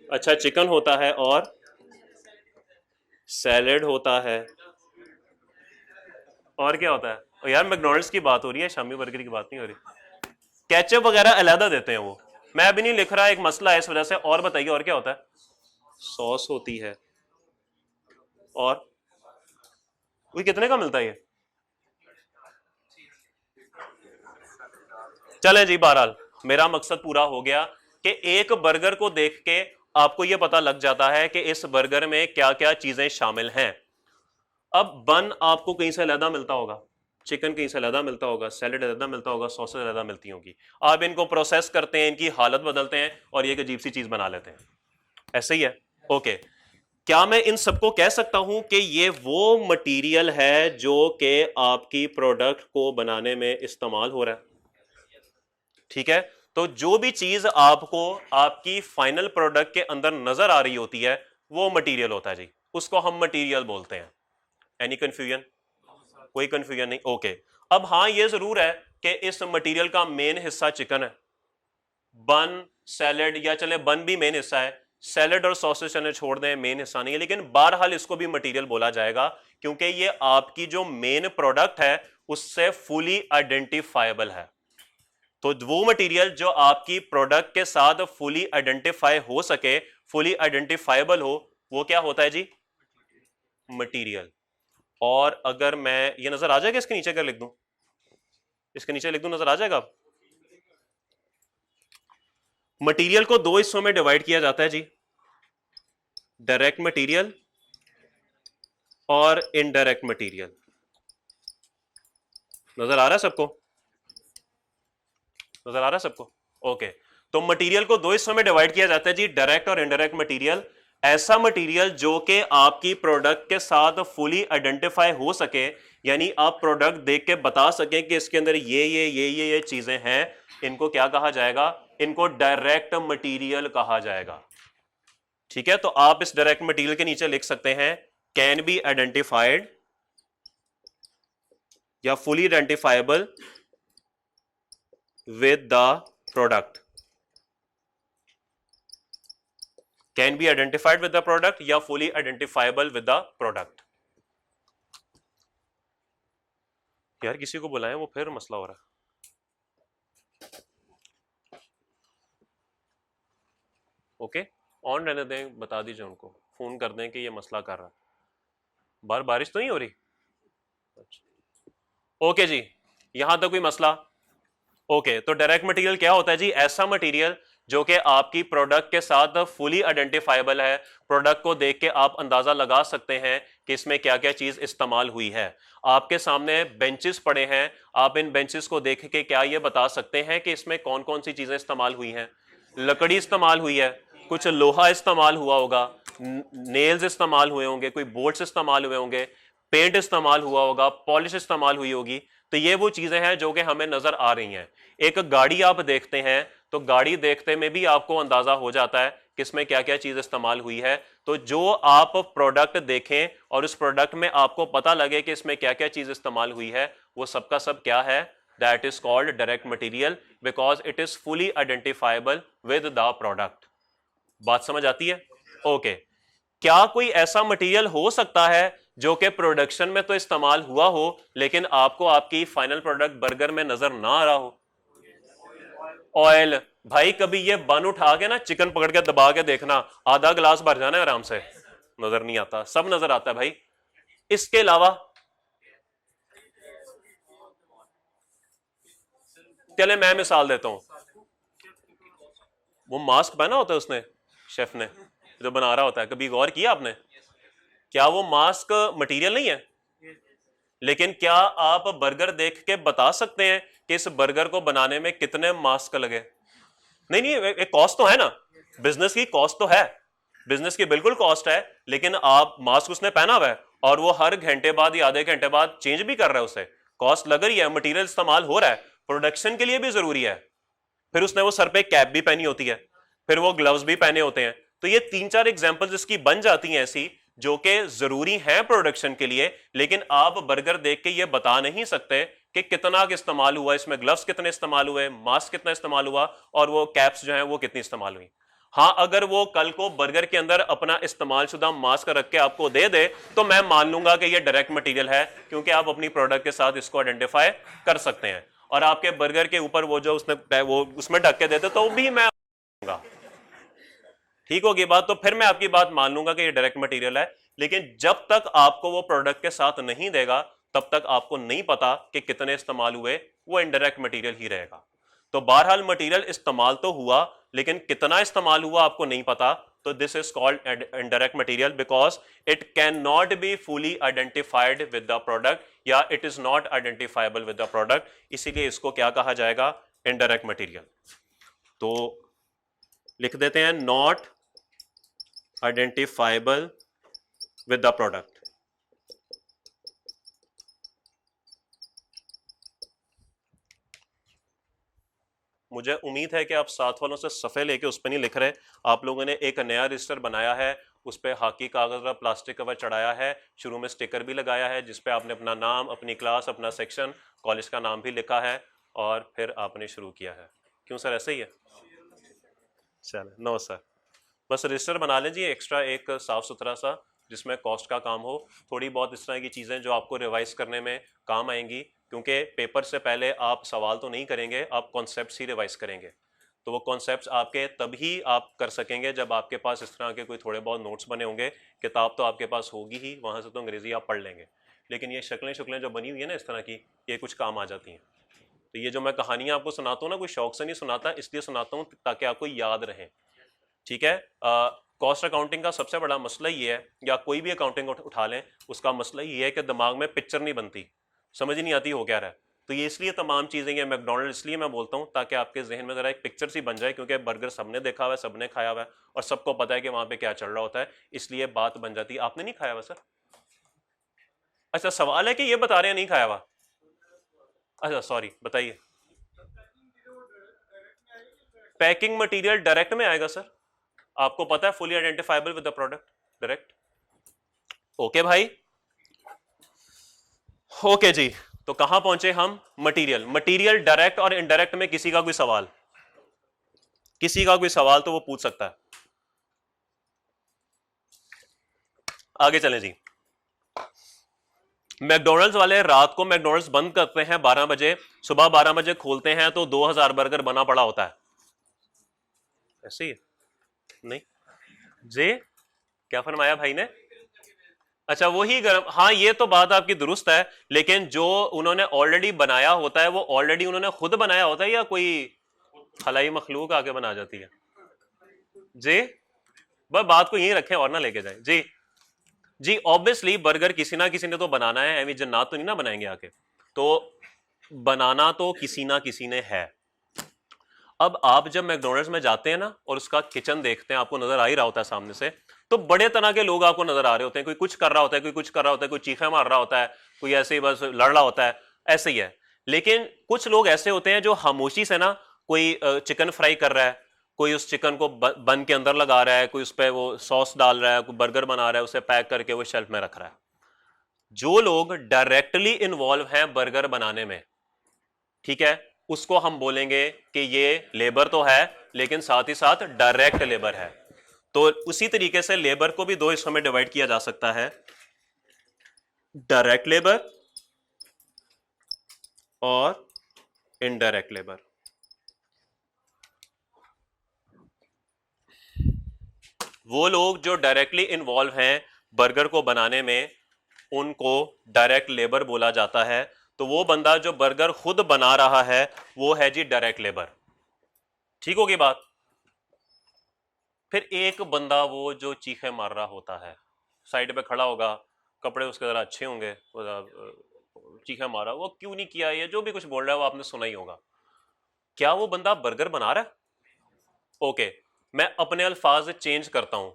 अच्छा, चिकन होता है और सैलेड होता है, और क्या होता है? और यार मैकडॉनल्ड्स की बात हो रही है, शामी बर्गर की बात नहीं हो रही। केचप वगैरह अलहदा देते हैं वो, मैं अभी नहीं लिख रहा, एक मसला है इस वजह से। और बताइए और क्या होता है? सॉस होती है, और वो कितने का मिलता है ये? चले जी, बहरहाल मेरा मकसद पूरा हो गया कि एक बर्गर को देख के आपको यह पता लग जाता है कि इस बर्गर में क्या क्या चीजें शामिल हैं। अब बन आपको कहीं से अलहदा मिलता होगा, चिकन कहीं से अलहदा मिलता होगा, सैलेड अलहदा मिलता होगा, सॉसेज अलहदा मिलती होंगी। आप इनको प्रोसेस करते हैं, इनकी हालत बदलते हैं और ये एक अजीब सी चीज बना लेते हैं। ऐसे ही है। ओके, क्या मैं इन सबको कह सकता हूं कि ये वो मटेरियल है जो कि आपकी प्रोडक्ट को बनाने में इस्तेमाल हो रहा है? ठीक है, तो जो भी चीज आपको आपकी फाइनल प्रोडक्ट के अंदर नजर आ रही होती है वो मटेरियल होता है जी, उसको हम मटेरियल बोलते हैं। Any confusion? कोई कंफ्यूजन नहीं? ओके। अब हाँ, ये जरूर है कि इस मटेरियल का मेन हिस्सा चिकन है, बन, सैलेड, या चले बन भी मेन हिस्सा है, सैलेड और सॉसेज चले छोड़ दें, मेन हिस्सा नहीं है, लेकिन बहरहाल इसको भी मटेरियल बोला जाएगा क्योंकि ये आपकी जो मेन प्रोडक्ट है उससे फुली आइडेंटिफाइबल है। तो वो मटेरियल जो आपकी प्रोडक्ट के साथ फुली आइडेंटिफाई हो सके, फुली आइडेंटिफाइबल हो, वो क्या होता है जी? मटेरियल। और अगर मैं, ये नजर आ जाएगा इसके नीचे, अगर लिख दूं, इसके नीचे लिख दूं, नजर आ जाएगा? मटेरियल को दो हिस्सों में डिवाइड किया जाता है जी, डायरेक्ट मटेरियल और इनडायरेक्ट मटेरियल। नजर आ रहा है सबको? नजर आ रहा है सबको? ओके, तो मटेरियल को दो हिस्सों में डिवाइड किया जाता है जी, डायरेक्ट और इनडायरेक्ट मटेरियल। ऐसा मटेरियल जो कि आपकी प्रोडक्ट के साथ फुली आइडेंटिफाई हो सके, यानी आप प्रोडक्ट देख के बता सकें कि इसके अंदर ये चीजें हैं, इनको क्या कहा जाएगा? इनको डायरेक्ट मटेरियल कहा जाएगा। ठीक है, तो आप इस डायरेक्ट मटेरियल के नीचे लिख सकते हैं कैन बी आइडेंटिफाइड या fully identifiable with the product, can be identified with the product या fully identifiable with the product। यार किसी को बुलाएं, वो फिर मसला हो रहा है। ओके, ऑन रहने दें, बता दीजिए उनको, फोन कर दें कि ये मसला कर रहा है। बाहर बारिश तो नहीं हो रही? ओके जी, यहां तक कोई मसला? ओके, तो डायरेक्ट मटेरियल क्या होता है जी? ऐसा मटेरियल जो कि आपकी प्रोडक्ट के साथ फुली आइडेंटिफाइबल है, प्रोडक्ट को देख के आप अंदाजा लगा सकते हैं कि इसमें क्या क्या चीज इस्तेमाल हुई है। आपके सामने बेंचेस पड़े हैं, आप इन बेंचेस को देख के क्या ये बता सकते हैं कि इसमें कौन कौन सी चीजें इस्तेमाल हुई हैं? लकड़ी इस्तेमाल हुई है, कुछ लोहा इस्तेमाल हुआ होगा, नेल्स इस्तेमाल हुए होंगे, कोई बोल्ट्स इस्तेमाल हुए होंगे, पेंट इस्तेमाल हुआ होगा, पॉलिश इस्तेमाल हुई होगी। तो ये वो चीजें हैं जो कि हमें नजर आ रही हैं। एक गाड़ी आप देखते हैं तो गाड़ी देखते में भी आपको अंदाजा हो जाता है कि इसमें क्या क्या चीज इस्तेमाल हुई है। तो जो आप प्रोडक्ट देखें और उस प्रोडक्ट में आपको पता लगे कि इसमें क्या क्या चीज इस्तेमाल हुई है, वो सबका सब क्या है? that is called direct material because it is fully identifiable with the product. बात समझ आती है? ओके क्या कोई ऐसा मटेरियल हो सकता है जो कि प्रोडक्शन में तो इस्तेमाल हुआ हो लेकिन आपको आपकी फाइनल प्रोडक्ट बर्गर में नजर ना आ रहा हो? ऑयल भाई, कभी ये बन उठा के ना चिकन पकड़ के दबा के देखना, आधा गिलास भर जाना है आराम से, नजर नहीं आता, सब नजर आता है भाई। इसके अलावा चले मैं मिसाल देता हूं, वो मास्क पहना होता है उसने, शेफ ने जो बना रहा होता है, कभी गौर किया आपने? क्या वो मास्क मटेरियल नहीं है? लेकिन क्या आप बर्गर देख के बता सकते हैं कि इस बर्गर को बनाने में कितने मास्क लगे? नहीं नहीं, एक कॉस्ट तो है ना, बिजनेस की कॉस्ट तो है, बिजनेस की बिल्कुल कॉस्ट है, लेकिन आप मास्क उसने पहना हुआ है और वो हर घंटे बाद या आधे घंटे बाद चेंज भी कर रहा है, उसे कॉस्ट लग रही है, मटेरियल इस्तेमाल हो रहा है, प्रोडक्शन के लिए भी जरूरी है। फिर उसने वो सर पे कैप भी पहनी होती है, फिर वो ग्लव्स भी पहने होते हैं। तो ये 3-4 एग्जांपल्स इसकी बन जाती हैं ऐसी जो कि जरूरी हैं प्रोडक्शन के लिए, लेकिन आप बर्गर देख के ये बता नहीं सकते कि कितना इस्तेमाल हुआ, इसमें ग्लव्स कितने इस्तेमाल हुए, मास्क कितना इस्तेमाल हुआ और वो कैप्स जो हैं वो कितनी इस्तेमाल हुई। हाँ, अगर वो कल को बर्गर के अंदर अपना इस्तेमाल शुदा मास्क रख के आपको दे दे तो मैं मान लूंगा कि ये डायरेक्ट मटेरियल है, क्योंकि आप अपनी प्रोडक्ट के साथ इसको आइडेंटिफाई कर सकते हैं। और आपके बर्गर के ऊपर वो जो उसने वो उसमें ढक के देते तो भी मैं ठीक होगी बात, तो फिर मैं आपकी बात मान लूंगा कि ये डायरेक्ट मटेरियल है। लेकिन जब तक आपको वो प्रोडक्ट के साथ नहीं देगा तब तक आपको नहीं पता कि कितने इस्तेमाल हुए, वो इनडायरेक्ट मटेरियल ही रहेगा। तो बहरहाल मटेरियल इस्तेमाल तो हुआ लेकिन कितना इस्तेमाल हुआ आपको नहीं पता, तो this is called indirect material because it can not be fully identified with the product या it is not identifiable with the product, इसीलिए इसको क्या कहा जाएगा? Indirect material. तो लिख देते हैं not identifiable with the product. मुझे उम्मीद है कि आप साथ वालों से सफ़े लेके उस पर नहीं लिख रहे, आप लोगों ने एक नया रजिस्टर बनाया है, उस पर हाकी कागज़ और प्लास्टिक कवर चढ़ाया है, शुरू में स्टिकर भी लगाया है जिस पे आपने अपना नाम, अपनी क्लास, अपना सेक्शन, कॉलेज का नाम भी लिखा है और फिर आपने शुरू किया है। क्यों सर, ऐसे ही है? चलो नो सर, बस रजिस्टर बना लीजिए एक्स्ट्रा एक साफ़ सुथरा सा जिसमें कॉस्ट का काम हो, थोड़ी बहुत इस तरह की चीज़ें जो आपको रिवाइज करने में काम आएंगी, क्योंकि पेपर से पहले आप सवाल तो नहीं करेंगे, आप कॉन्सेप्ट्स ही रिवाइज करेंगे। तो वो कॉन्सेप्ट्स आपके तभी आप कर सकेंगे जब आपके पास इस तरह के कोई थोड़े बहुत नोट्स बने होंगे। किताब तो आपके पास होगी ही, वहाँ से तो अंग्रेज़ी आप पढ़ लेंगे, लेकिन ये शक्लें जो बनी हुई है ना इस तरह की, ये कुछ काम आ जाती हैं। तो ये जो मैं कहानियाँ आपको सुनाता हूँ ना, कोई शौक से नहीं सुनाता, इसलिए सुनाता हूँ ताकि आपको याद रहे। ठीक है, कॉस्ट अकाउंटिंग का सबसे बड़ा मसला ये है, या कोई भी अकाउंटिंग उठा लें, उसका मसला ये है कि दिमाग में पिक्चर नहीं बनती, समझ नहीं आती हो क्या रहा है। तो ये इसलिए तमाम चीज़ें, ये मैकडॉनल्ड इसलिए मैं बोलता हूँ ताकि आपके जहन में ज़रा एक पिक्चर सी बन जाए, क्योंकि बर्गर सबने देखा हुआ है, सबने खाया हुआ है और सबको पता है कि वहाँ पे क्या चल रहा होता है, इसलिए बात बन जाती है। आपने नहीं खाया हुआ सर? अच्छा, सवाल है कि ये बता रहे हैं नहीं खाया हुआ? अच्छा सॉरी, बताइए। पैकिंग मटेरियल डायरेक्ट में आएगा सर, आपको पता है, fully identifiable with the product, direct. Okay भाई, ओके जी, तो कहां पहुंचे हम? मटेरियल। मटेरियल डायरेक्ट और इनडायरेक्ट में किसी का कोई सवाल, किसी का कोई सवाल तो वो पूछ सकता है। आगे चलें जी। मैकडॉनल्ड्स वाले रात को मैकडॉनल्ड्स बंद करते हैं 12 बजे, सुबह 12 बजे खोलते हैं तो 2000 बर्गर बना पड़ा होता है, ऐसे ही है? नहीं जी, क्या फरमाया भाई ने? अच्छा वही गर्म, हाँ ये तो बात आपकी दुरुस्त है, लेकिन जो उन्होंने ऑलरेडी बनाया होता है वो ऑलरेडी उन्होंने खुद बनाया होता है या कोई खलाई मखलूक आके बना जाती है? जी, बस बात को यहीं रखें और ना लेके जाए जी। जी ऑब्वियसली बर्गर किसी ना किसी ने तो बनाना है, एमी जन्नात तो नहीं ना बनाएंगे आके, तो बनाना तो किसी ना किसी ने है। अब आप जब मैकडॉनल्ड्स में जाते हैं ना और उसका किचन देखते हैं, आपको नजर आ ही रहा होता है सामने से, तो बड़े तरह के लोग आपको नजर आ रहे होते हैं, कोई कुछ कर रहा होता है, कोई कुछ कर रहा होता है, कोई चीखे मार रहा होता है, कोई ऐसे ही बस लड़ रहा होता है, ऐसे ही है। लेकिन कुछ लोग ऐसे होते हैं जो खामोशी से ना, कोई चिकन फ्राई कर रहा है, कोई उस चिकन को बन के अंदर लगा रहा है, कोई उस पर वो सॉस डाल रहा है, कोई बर्गर बना रहा है, उसे पैक करके वो शेल्फ में रख रहा है। जो लोग डायरेक्टली इन्वॉल्व हैं बर्गर बनाने में, ठीक है, उसको हम बोलेंगे कि ये लेबर तो है लेकिन साथ ही साथ डायरेक्ट लेबर है। तो उसी तरीके से लेबर को भी दो हिस्सों में डिवाइड किया जा सकता है, डायरेक्ट लेबर और इनडायरेक्ट लेबर। वो लोग जो डायरेक्टली इन्वॉल्व हैं बर्गर को बनाने में, उनको डायरेक्ट लेबर बोला जाता है। तो वो बंदा जो बर्गर खुद बना रहा है वो है जी डायरेक्ट लेबर। ठीक होगी बात। फिर एक बंदा वो जो चीखे मार रहा होता है, साइड पे खड़ा होगा, कपड़े उसके जरा अच्छे होंगे, चीखे मारा, वो क्यों नहीं किया, ये जो भी कुछ बोल रहा है वो आपने सुना ही होगा। क्या वो बंदा बर्गर बना रहा है? ओके, मैं अपने अल्फाज चेंज करता हूं।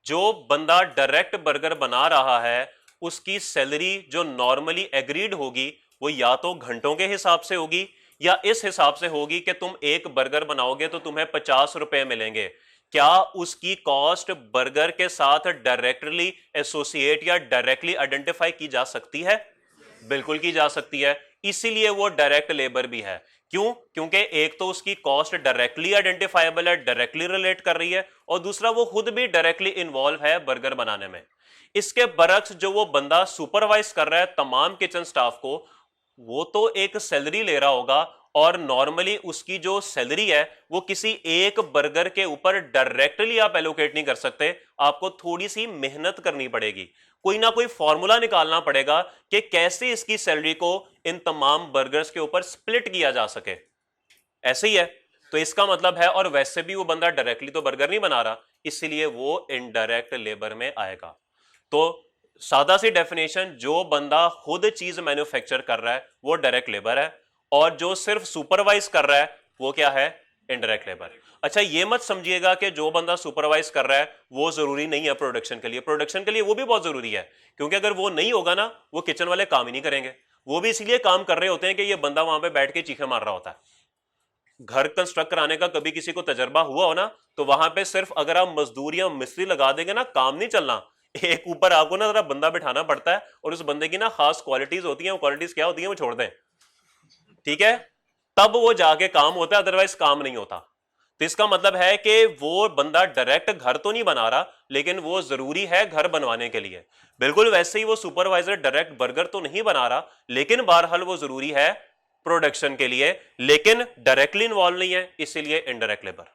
जो बंदा डायरेक्ट बर्गर बना रहा है उसकी सैलरी जो नॉर्मली एग्रीड होगी वो या तो घंटों के हिसाब से होगी या इस हिसाब से होगी कि तुम एक बर्गर बनाओगे तो तुम्हें 50 रुपए मिलेंगे। क्या उसकी कॉस्ट बर्गर के साथ डायरेक्टली एसोसिएट या डायरेक्टली आइडेंटिफाई की जा सकती है? बिल्कुल की जा सकती है, इसीलिए वो डायरेक्ट लेबर भी है। क्यों? क्योंकि एक तो उसकी कॉस्ट डायरेक्टली आइडेंटिफाइबल है, डायरेक्टली रिलेट कर रही है, और दूसरा वो खुद भी डायरेक्टली इन्वॉल्व है बर्गर बनाने में। इसके बरक्स जो वो बंदा सुपरवाइज कर रहा है तमाम किचन स्टाफ को, वो तो एक सैलरी ले रहा होगा, और नॉर्मली उसकी जो सैलरी है वो किसी एक बर्गर के ऊपर डायरेक्टली आप एलोकेट नहीं कर सकते, आपको थोड़ी सी मेहनत करनी पड़ेगी, कोई ना कोई फॉर्मूला निकालना पड़ेगा कि कैसे इसकी सैलरी को इन तमाम बर्गर्स के ऊपर स्प्लिट किया जा सके। ऐसे ही है। तो इसका मतलब है, और वैसे भी वो बंदा डायरेक्टली तो बर्गर नहीं बना रहा, इसलिए वो इनडायरेक्ट लेबर में आएगा। तो सादा सी डेफिनेशन, जो बंदा खुद चीज मैन्युफैक्चर कर रहा है वो डायरेक्ट लेबर है, और जो सिर्फ सुपरवाइज कर रहा है वो क्या है? Indirect labour. अच्छा, ये मत समझिएगा कि जो बंदा सुपरवाइज कर रहा है वो जरूरी नहीं है प्रोडक्शन के लिए। प्रोडक्शन के लिए वो भी बहुत जरूरी है, क्योंकि अगर वो नहीं होगा ना, वो किचन वाले काम ही नहीं करेंगे। वो भी इसीलिए काम कर रहे होते हैं कि ये बंदा वहां पे बैठ के चीखे मार रहा होता है। घर कंस्ट्रक्ट कराने का कभी किसी को तजर्बा हुआ हो ना, तो वहां पे सिर्फ अगर आप मजदूर या मिस्त्री लगा देंगे ना, काम नहीं चलना। एक ऊपर आपको ना जरा बंदा बिठाना पड़ता है, और उस बंदे की ना खास क्वालिटीज होती हैं। वो क्वालिटीज क्या होती हैं वो छोड़ दें, ठीक है, तब वो जाके काम होता है, अदरवाइज काम नहीं होता। तो इसका मतलब है कि वो बंदा डायरेक्ट घर तो नहीं बना रहा, लेकिन वो जरूरी है घर बनवाने के लिए। बिल्कुल वैसे ही वो सुपरवाइजर डायरेक्ट बर्गर तो नहीं बना रहा, लेकिन बहरहाल वो जरूरी है प्रोडक्शन के लिए, लेकिन डायरेक्टली इन्वॉल्व नहीं है, इसीलिए इनडायरेक्ट लेबर।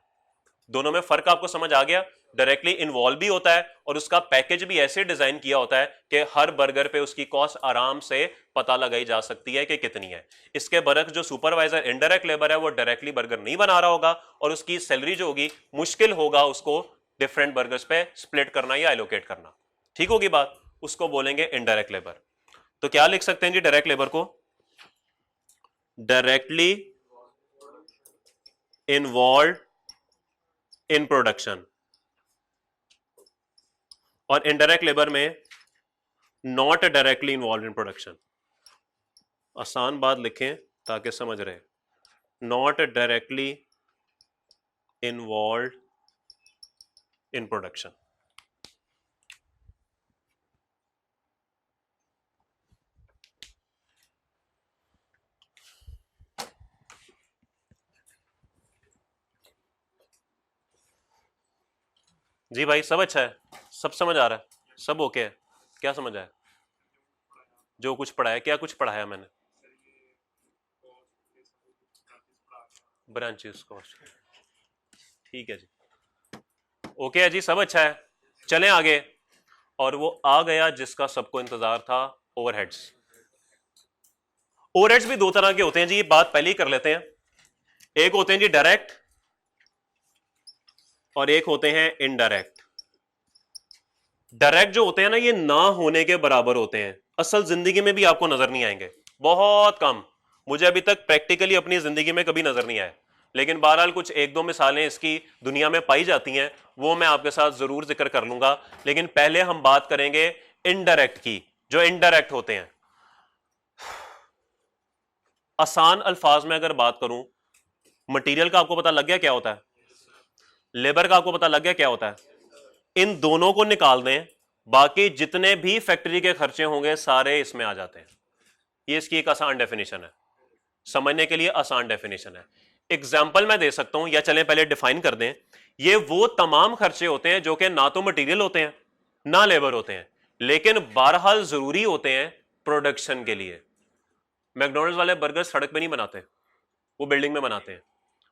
दोनों में फर्क आपको समझ आ गया? डायरेक्टली इन्वॉल्व भी होता है और उसका पैकेज भी ऐसे डिजाइन किया होता है कि हर बर्गर पे उसकी कॉस्ट आराम से पता लगाई जा सकती है कि कितनी है। इसके बरक्स जो सुपरवाइजर इनडायरेक्ट लेबर है वो डायरेक्टली बर्गर नहीं बना रहा होगा, और उसकी सैलरी जो होगी मुश्किल होगा उसको डिफरेंट बर्गर्स पे स्प्लिट करना या एलोकेट करना। ठीक होगी बात? उसको बोलेंगे इनडायरेक्ट लेबर। तो क्या लिख सकते हैं जी डायरेक्ट लेबर को? डायरेक्टली इन्वॉल्व इन प्रोडक्शन, और इनडायरेक्ट लेबर में not directly involve in production. आसान बात लिखें ताकि समझ रहे, not directly involve in production. जी भाई, सब अच्छा है, सब समझ आ रहा है, सब ओके है? क्या समझ आया? जो कुछ पढ़ाया, क्या कुछ पढ़ाया मैंने? ब्रांचेस कॉस्ट, ठीक है जी, ओके है जी, सब अच्छा है। चलें आगे। और वो आ गया जिसका सबको इंतजार था, ओवरहेड्स। ओवरहेड्स भी दो तरह के होते हैं जी, ये बात पहले ही कर लेते हैं। एक होते हैं जी डायरेक्ट, और एक होते हैं इनडायरेक्ट। डायरेक्ट जो होते हैं ना, ये ना होने के बराबर होते हैं, असल जिंदगी में भी आपको नजर नहीं आएंगे, बहुत कम। मुझे अभी तक प्रैक्टिकली अपनी जिंदगी में कभी नजर नहीं आए, लेकिन बहरहाल कुछ एक दो मिसालें इसकी दुनिया में पाई जाती हैं, वो मैं आपके साथ जरूर जिक्र कर लूंगा। लेकिन पहले हम बात करेंगे इनडायरेक्ट की। जो इनडायरेक्ट होते हैं, आसान अल्फाज में अगर बात करूं, मटेरियल का आपको पता लग गया क्या होता है, लेबर का आपको पता लग गया क्या होता है, इन दोनों को निकाल दें, बाकी जितने भी फैक्ट्री के खर्चे होंगे सारे इसमें आ जाते हैं। ये इसकी एक आसान डेफिनेशन है। समझने के लिए आसान डेफिनेशन है। एग्जाम्पल मैं दे सकता हूं, या चलें पहले डिफाइन कर दें। ये वो तमाम खर्चे होते हैं जो कि ना तो मटेरियल होते हैं ना लेबर होते हैं, लेकिन बहरहाल जरूरी होते हैं प्रोडक्शन के लिए। मैकडॉनल्ड्स वाले बर्गर सड़क पे नहीं बनाते, वो बिल्डिंग में बनाते हैं।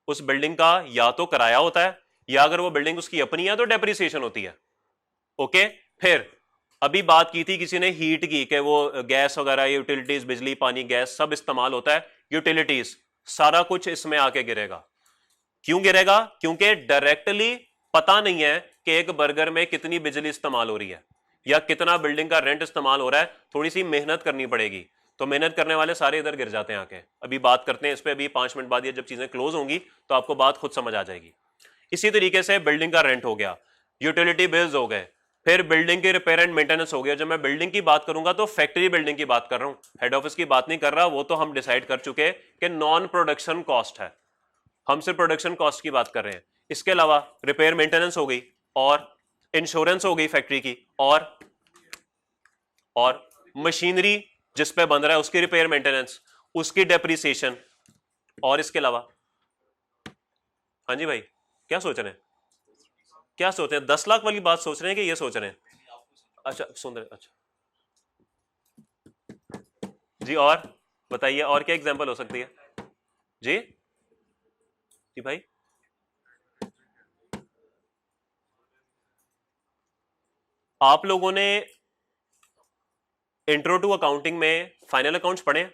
उस बिल्डिंग का या तो किराया होता है, या अगर वो बिल्डिंग उसकी अपनी है तो डेप्रिसिएशन होती है। ओके, फिर अभी बात की थी किसी ने हीट की, कि वो गैस वगैरह, यूटिलिटीज, बिजली, पानी, गैस सब इस्तेमाल होता है। यूटिलिटीज सारा कुछ इसमें आके गिरेगा। क्यों गिरेगा? क्योंकि डायरेक्टली पता नहीं है कि एक बर्गर में कितनी बिजली इस्तेमाल हो रही है या कितना बिल्डिंग का रेंट इस्तेमाल हो रहा है। थोड़ी सी मेहनत करनी पड़ेगी, तो मेहनत करने वाले सारे इधर गिर जाते हैं आके। अभी बात करते हैं इस पे, अभी 5 मिनट बाद ये जब चीजें क्लोज होंगी तो आपको बात खुद समझ आ जाएगी। इसी तरीके से बिल्डिंग का रेंट हो गया, यूटिलिटी बिल्स हो गए, फिर बिल्डिंग के रिपेयर एंड मेंटेनेंस हो गया। जब मैं बिल्डिंग की बात करूंगा तो फैक्ट्री बिल्डिंग की बात कर रहा हूं, हेड ऑफिस की बात नहीं कर रहा। वो तो हम डिसाइड कर चुके कि नॉन प्रोडक्शन कॉस्ट है, हम सिर्फ प्रोडक्शन कॉस्ट की बात कर रहे हैं। इसके अलावा रिपेयर मेंटेनेंस हो गई, और इंश्योरेंस हो गई फैक्ट्री की, और मशीनरी जिस पे बन रहा है उसकी रिपेयर मेंटेनेंस, उसकी डेप्रिसिएशन। और इसके अलावा, हाँ जी भाई, क्या सोच रहे हैं? क्या सोच रहे हैं? 10 लाख वाली बात सोच रहे हैं कि ये सोच रहे हैं? अच्छा सुन रहे, अच्छा जी। और बताइए, और क्या एग्जांपल हो सकती है जी? जी भाई, आप लोगों ने इंट्रो टू अकाउंटिंग में फाइनल अकाउंट्स पढ़े हैं?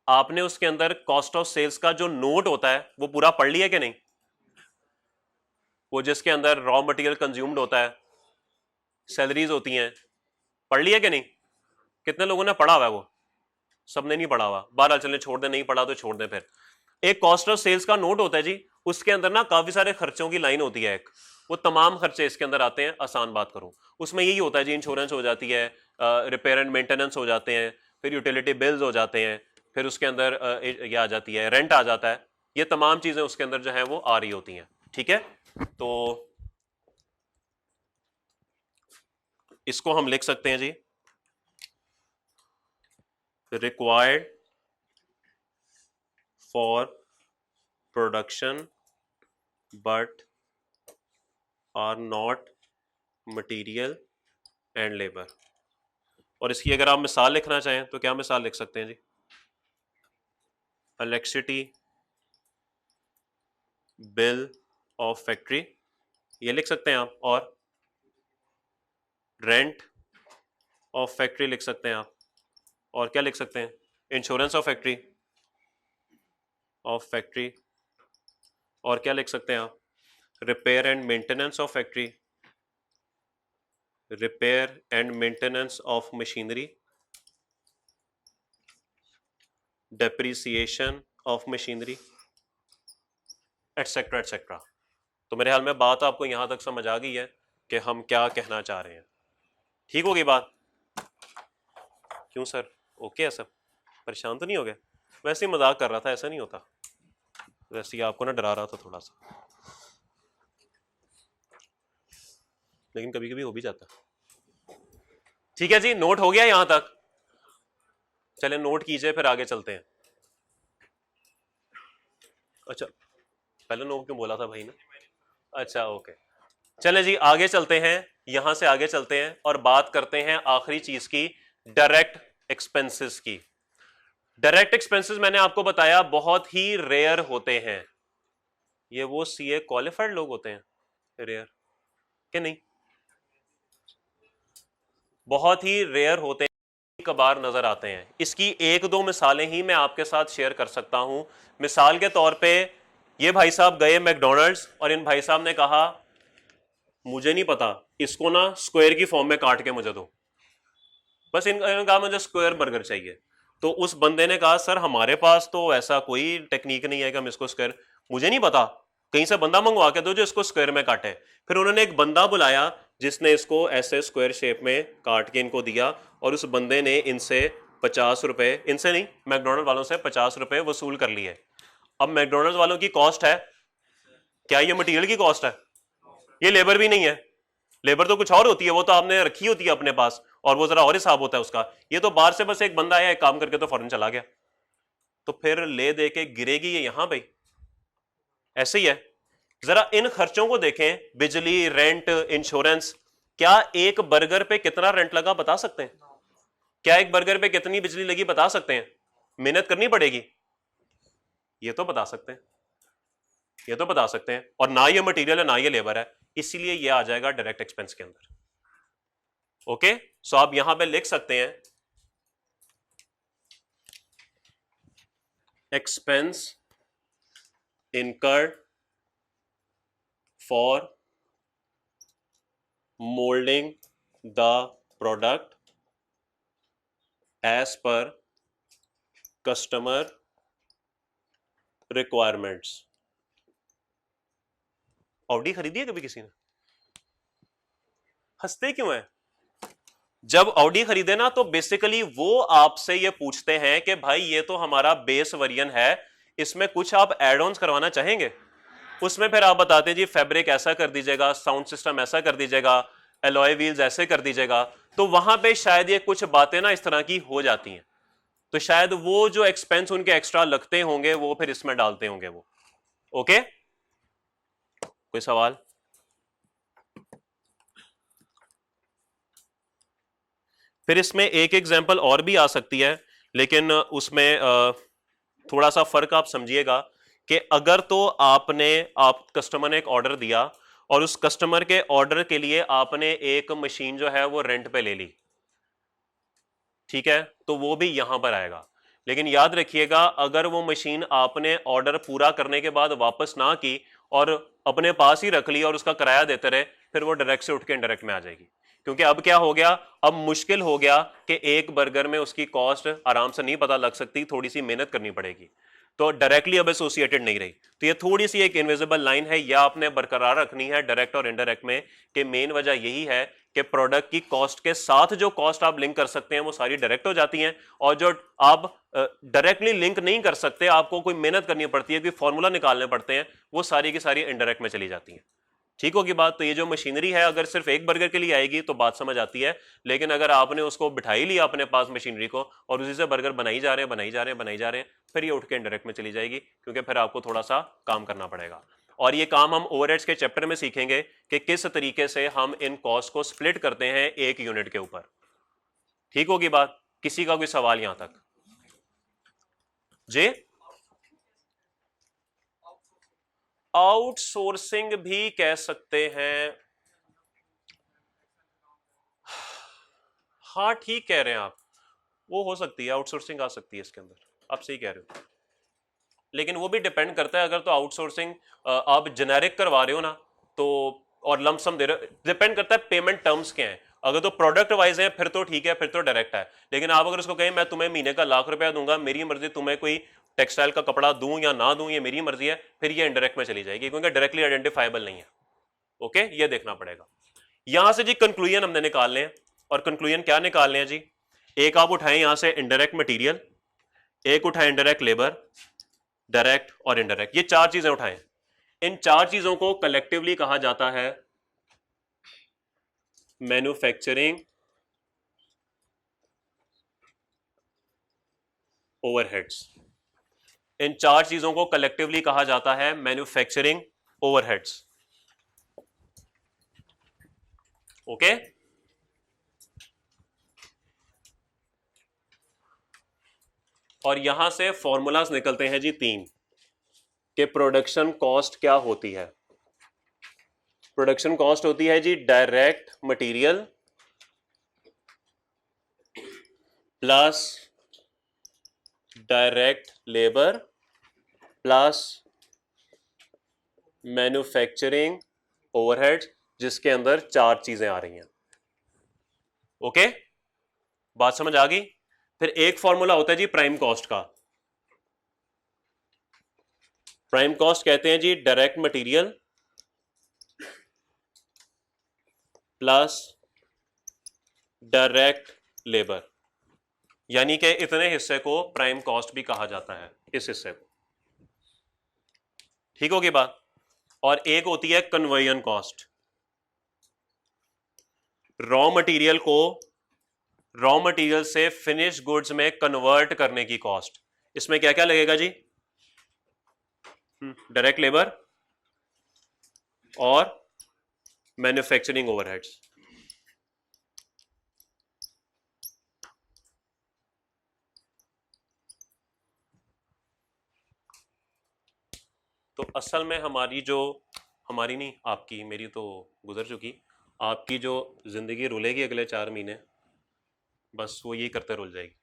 आपने उसके अंदर कॉस्ट ऑफ सेल्स का जो नोट होता है वो पूरा पढ़ लिया कि नहीं? वो जिसके अंदर रॉ मटेरियल कंज्यूम्ड होता है, सैलरीज होती हैं, पढ़ लिया कि नहीं? कितने लोगों ने पढ़ा हुआ है वो? सबने नहीं पढ़ा हुआ, बहरहाल चले छोड़ दें, नहीं पढ़ा तो छोड़ दें। फिर एक कॉस्ट ऑफ सेल्स का नोट होता है जी, उसके अंदर ना काफी सारे खर्चों की लाइन होती है एक, वो तमाम खर्चे इसके अंदर आते हैं। आसान बात करूं, उसमें यही होता है जी, इंश्योरेंस हो जाती है, रिपेयर एंड मेंटेनेंस हो जाते हैं, फिर यूटिलिटी बिल्स हो जाते हैं, फिर उसके अंदर ये आ जाती है, रेंट आ जाता है। ये तमाम चीजें उसके अंदर जो है वो आ रही होती हैं। ठीक है, तो इसको हम लिख सकते हैं जी, required for production but are not material and labour. और इसकी अगर आप मिसाल लिखना चाहें तो क्या मिसाल लिख सकते हैं जी? इलेक्ट्रिसिटी बिल ऑफ फैक्ट्री, ये लिख सकते हैं आप। और रेंट ऑफ फैक्ट्री लिख सकते हैं आप। और क्या लिख सकते हैं? इंश्योरेंस ऑफ फैक्ट्री, और क्या लिख सकते हैं आप? Repair and maintenance of factory, repair and maintenance of machinery, depreciation of machinery, etcetera etcetera. तो मेरे ख्याल में बात आपको यहां तक समझ आ गई है कि हम क्या कहना चाह रहे हैं। ठीक होगी बात? क्यों सर, ओके है सब? परेशान तो नहीं हो गए? वैसे ही मजाक कर रहा था, ऐसा नहीं होता, वैसे ही आपको ना डरा रहा था थोड़ा सा, लेकिन कभी कभी हो भी जाता। ठीक है जी, नोट हो गया यहां तक? चले नोट कीजिए, फिर आगे चलते हैं। अच्छा, पहले नोट क्यों बोला था भाई ने? अच्छा ओके, चले जी आगे चलते हैं, यहां से आगे चलते हैं और बात करते हैं आखिरी चीज की, डायरेक्ट एक्सपेंसेस की। डायरेक्ट एक्सपेंसेस मैंने आपको बताया बहुत ही रेयर होते हैं। ये वो सीए क्वालिफाइड लोग होते हैं रेयर कि नहीं? बहुत ही रेयर होते हैं, कबार नजर आते हैं। इसकी एक दो मिसालें ही मैं आपके साथ शेयर कर सकता हूं। मिसाल के तौर पे ये भाई साहब गए मैकडॉनल्ड्स और इन भाई साहब ने कहा मुझे नहीं पता, इसको ना स्क्वायर की फॉर्म में काट के मुझे दो, बस इन्होंने कहा मुझे स्क्वायर बर्गर चाहिए। तो उस बंदे ने कहा सर हमारे पास तो ऐसा कोई टेक्निक नहीं है कि हम इसको स्क्वायर, मुझे नहीं पता, कहीं से बंदा मंगवा के दो जो इसको स्क्वायर में काटे। फिर उन्होंने एक बंदा बुलाया जिसने इसको ऐसे स्क्वायर शेप में काट के इनको दिया, और उस बंदे ने इनसे 50 रुपए, इनसे नहीं मैकडॉनल्ड वालों से 50 रुपए वसूल कर लिए। अब मैकडॉनल्ड वालों की कॉस्ट है क्या? ये मटेरियल की कॉस्ट है, ये लेबर भी नहीं है। लेबर तो कुछ और होती है, वो तो आपने रखी होती है अपने पास, और वो जरा और हिसाब होता है उसका। ये तो बाहर से बस एक बंदा आया, एक काम करके तो फौरन चला गया। तो फिर ले दे के गिरेगी ये यहां भाई, ऐसे ही है। जरा इन खर्चों को देखें, बिजली, रेंट, इंश्योरेंस। क्या एक बर्गर पे कितना रेंट लगा बता सकते हैं? क्या एक बर्गर पे कितनी बिजली लगी बता सकते हैं? मेहनत करनी पड़ेगी, ये तो बता सकते हैं, ये तो बता सकते हैं। और ना ये मटेरियल है ना ये लेबर है, इसीलिए ये आ जाएगा डायरेक्ट एक्सपेंस के अंदर। ओके, सो आप यहां पे लिख सकते हैं expense incurred for molding the product as per customer requirements। Audi खरीदी है कभी किसी ने? हंसते क्यों है? जब ऑडी खरीदे ना तो बेसिकली वो आपसे ये पूछते हैं कि भाई ये तो हमारा बेस वेरिएंट है, इसमें कुछ आप एड ऑन्स करवाना चाहेंगे? उसमें फिर आप बताते हैं जी फैब्रिक ऐसा कर दीजिएगा, साउंड सिस्टम ऐसा कर दीजिएगा, एलॉय व्हील्स ऐसे कर दीजिएगा। तो वहां पे शायद ये कुछ बातें ना इस तरह की हो जाती हैं, तो शायद वो जो एक्सपेंस उनके एक्स्ट्रा लगते होंगे वो फिर इसमें डालते होंगे वो। ओके, कोई सवाल? फिर इसमें एक एग्जांपल और भी आ सकती है, लेकिन उसमें थोड़ा सा फर्क आप समझिएगा कि अगर तो आप कस्टमर ने एक ऑर्डर दिया और उस कस्टमर के ऑर्डर के लिए आपने एक मशीन जो है वो रेंट पे ले ली, ठीक है, तो वो भी यहां पर आएगा। लेकिन याद रखिएगा अगर वो मशीन आपने ऑर्डर पूरा करने के बाद वापस ना की और अपने पास ही रख ली और उसका किराया देते रहे, फिर वो डायरेक्ट से उठ के इनडायरेक्ट में आ जाएगी। क्योंकि अब क्या हो गया, अब मुश्किल हो गया कि एक बर्गर में उसकी कॉस्ट आराम से नहीं पता लग सकती, थोड़ी सी मेहनत करनी पड़ेगी, तो डायरेक्टली अब एसोसिएटेड नहीं रही। तो ये थोड़ी सी एक इनविजिबल लाइन है, या आपने बरकरार रखनी है डायरेक्ट और इनडायरेक्ट में, कि मेन वजह यही है कि प्रोडक्ट की कॉस्ट के साथ जो कॉस्ट आप लिंक कर सकते हैं वो सारी डायरेक्ट हो जाती हैं, और जो आप डायरेक्टली लिंक नहीं कर सकते, आपको कोई मेहनत करनी पड़ती है, कोई फॉर्मूला निकालने पड़ते हैं, वो सारी की सारी इनडायरेक्ट में चली जाती हैं। ठीक होगी बात? तो ये जो मशीनरी है अगर सिर्फ एक बर्गर के लिए आएगी तो बात समझ आती है, लेकिन अगर आपने उसको बिठा ही लिया अपने पास मशीनरी को और उसी से बर्गर बनाई जा रहे हैं बनाई जा रहे हैं बनाई जा रहे हैं, फिर ये उठ के इनडायरेक्ट में चली जाएगी, क्योंकि फिर आपको थोड़ा सा काम करना पड़ेगा। और ये काम हम ओवरहेड्स के चैप्टर में सीखेंगे कि किस तरीके से हम इन कॉस्ट को स्प्लिट करते हैं एक यूनिट के ऊपर। ठीक होगी बात? किसी का कोई सवाल यहां तक? जी, आउटसोर्सिंग भी कह सकते हैं, हाँ ठीक कह रहे हैं आप, वो हो सकती है, आउटसोर्सिंग आ सकती है इसके अंदर, आप सही कह रहे हो। लेकिन वो भी डिपेंड करता है, अगर तो आउटसोर्सिंग आप जेनेरिक करवा रहे हो ना तो, और लमसम दे रहे हो, डिपेंड करता है पेमेंट टर्म्स क्या हैं। अगर तो प्रोडक्ट वाइज है फिर तो ठीक है, फिर तो डायरेक्ट है। लेकिन आप अगर उसको कहें मैं तुम्हें महीने का ₹1,00,000 दूंगा, मेरी मर्जी, तुम्हें कोई टेक्सटाइल का कपड़ा दूं या ना दूं ये मेरी मर्जी है, फिर ये इनडायरेक्ट में चली जाएगी, क्योंकि डायरेक्टली आइडेंटिफाइबल नहीं है। ओके, ये देखना पड़ेगा। यहां से जी कंक्लूजन हमने निकालने हैं, और कंक्लूजन क्या निकालने हैं जी? एक आप उठाएं यहां से इनडायरेक्ट मटीरियल, एक उठाएं इनडायरेक्ट लेबर, डायरेक्ट और इनडायरेक्ट, ये चार चीजें उठाएं। इन चार चीजों को कलेक्टिवली कहा जाता है मैन्युफैक्चरिंग ओवरहेड्स। इन चार चीजों को कलेक्टिवली कहा जाता है मैन्युफैक्चरिंग ओवरहेड्स। ओके, और यहां से फॉर्मूलाज निकलते हैं जी तीन, कि प्रोडक्शन कॉस्ट क्या होती है। प्रोडक्शन कॉस्ट होती है जी direct material plus direct labour plus manufacturing overhead, जिसके अंदर चार चीजें आ रही हैं। ओके, बात समझ आ गई? फिर एक फॉर्मूला होता है जी प्राइम कॉस्ट का। प्राइम कॉस्ट कहते हैं जी direct material plus direct labour, यानी कि इतने हिस्से को प्राइम कॉस्ट भी कहा जाता है, इस हिस्से को। ठीक होगी बात? और एक होती है कन्वर्जन कॉस्ट, रॉ मटेरियल को रॉ मटेरियल से फिनिश गुड्स में कन्वर्ट करने की कॉस्ट, इसमें क्या क्या लगेगा जी? डायरेक्ट लेबर और मैन्युफैक्चरिंग ओवरहेड्स। तो असल में हमारी नहीं, आपकी, मेरी तो गुजर चुकी, आपकी जो जिंदगी रुलेगी अगले 4 महीने, बस वो यही करते रुल जाएगी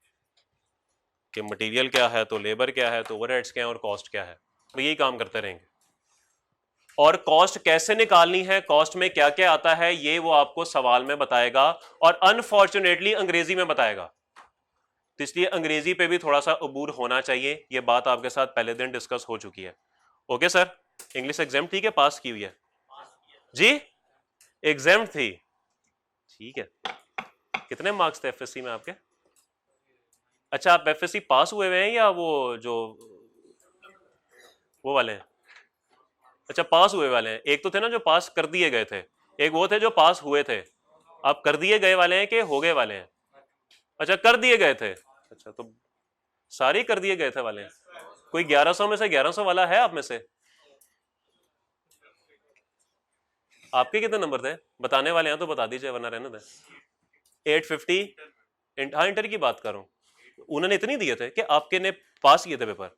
कि मटेरियल क्या है तो लेबर क्या है तो ओवरहेड्स क्या है और कॉस्ट क्या है, वो यही काम करते रहेंगे। और कॉस्ट कैसे निकालनी है, कॉस्ट में क्या क्या आता है, ये वो आपको सवाल में बताएगा और अनफॉर्चुनेटली अंग्रेजी में बताएगा। तो इसलिए अंग्रेजी पे भी थोड़ा सा अबूर होना चाहिए। ये बात आपके साथ पहले दिन डिस्कस हो चुकी है। ओके सर, इंग्लिश एग्जाम ठीक है, पास की हुई है जी? एग्जाम थी, ठीक है। कितने मार्क्स थे एफएससी में आपके? अच्छा, आप एफएससी पास हुए हुए हैं या वो वाले हैं? अच्छा, पास हुए वाले हैं। एक तो थे ना जो पास कर दिए गए थे, एक वो थे जो पास हुए थे। आप कर दिए गए वाले हैं कि हो गए वाले हैं? अच्छा, कर दिए गए थे। अच्छा, तो सारे कर दिए गए थे वाले हैं। कोई 1100 में से 1100 वाला है आप में से? आपके कितने नंबर थे? बताने वाले हैं तो बता दीजिए, वरना रहने दें। 850? हाँ, इंटर की बात कर रहा हूँ। उन्होंने इतनी दिए थे कि आपके ने पास किए थे पेपर?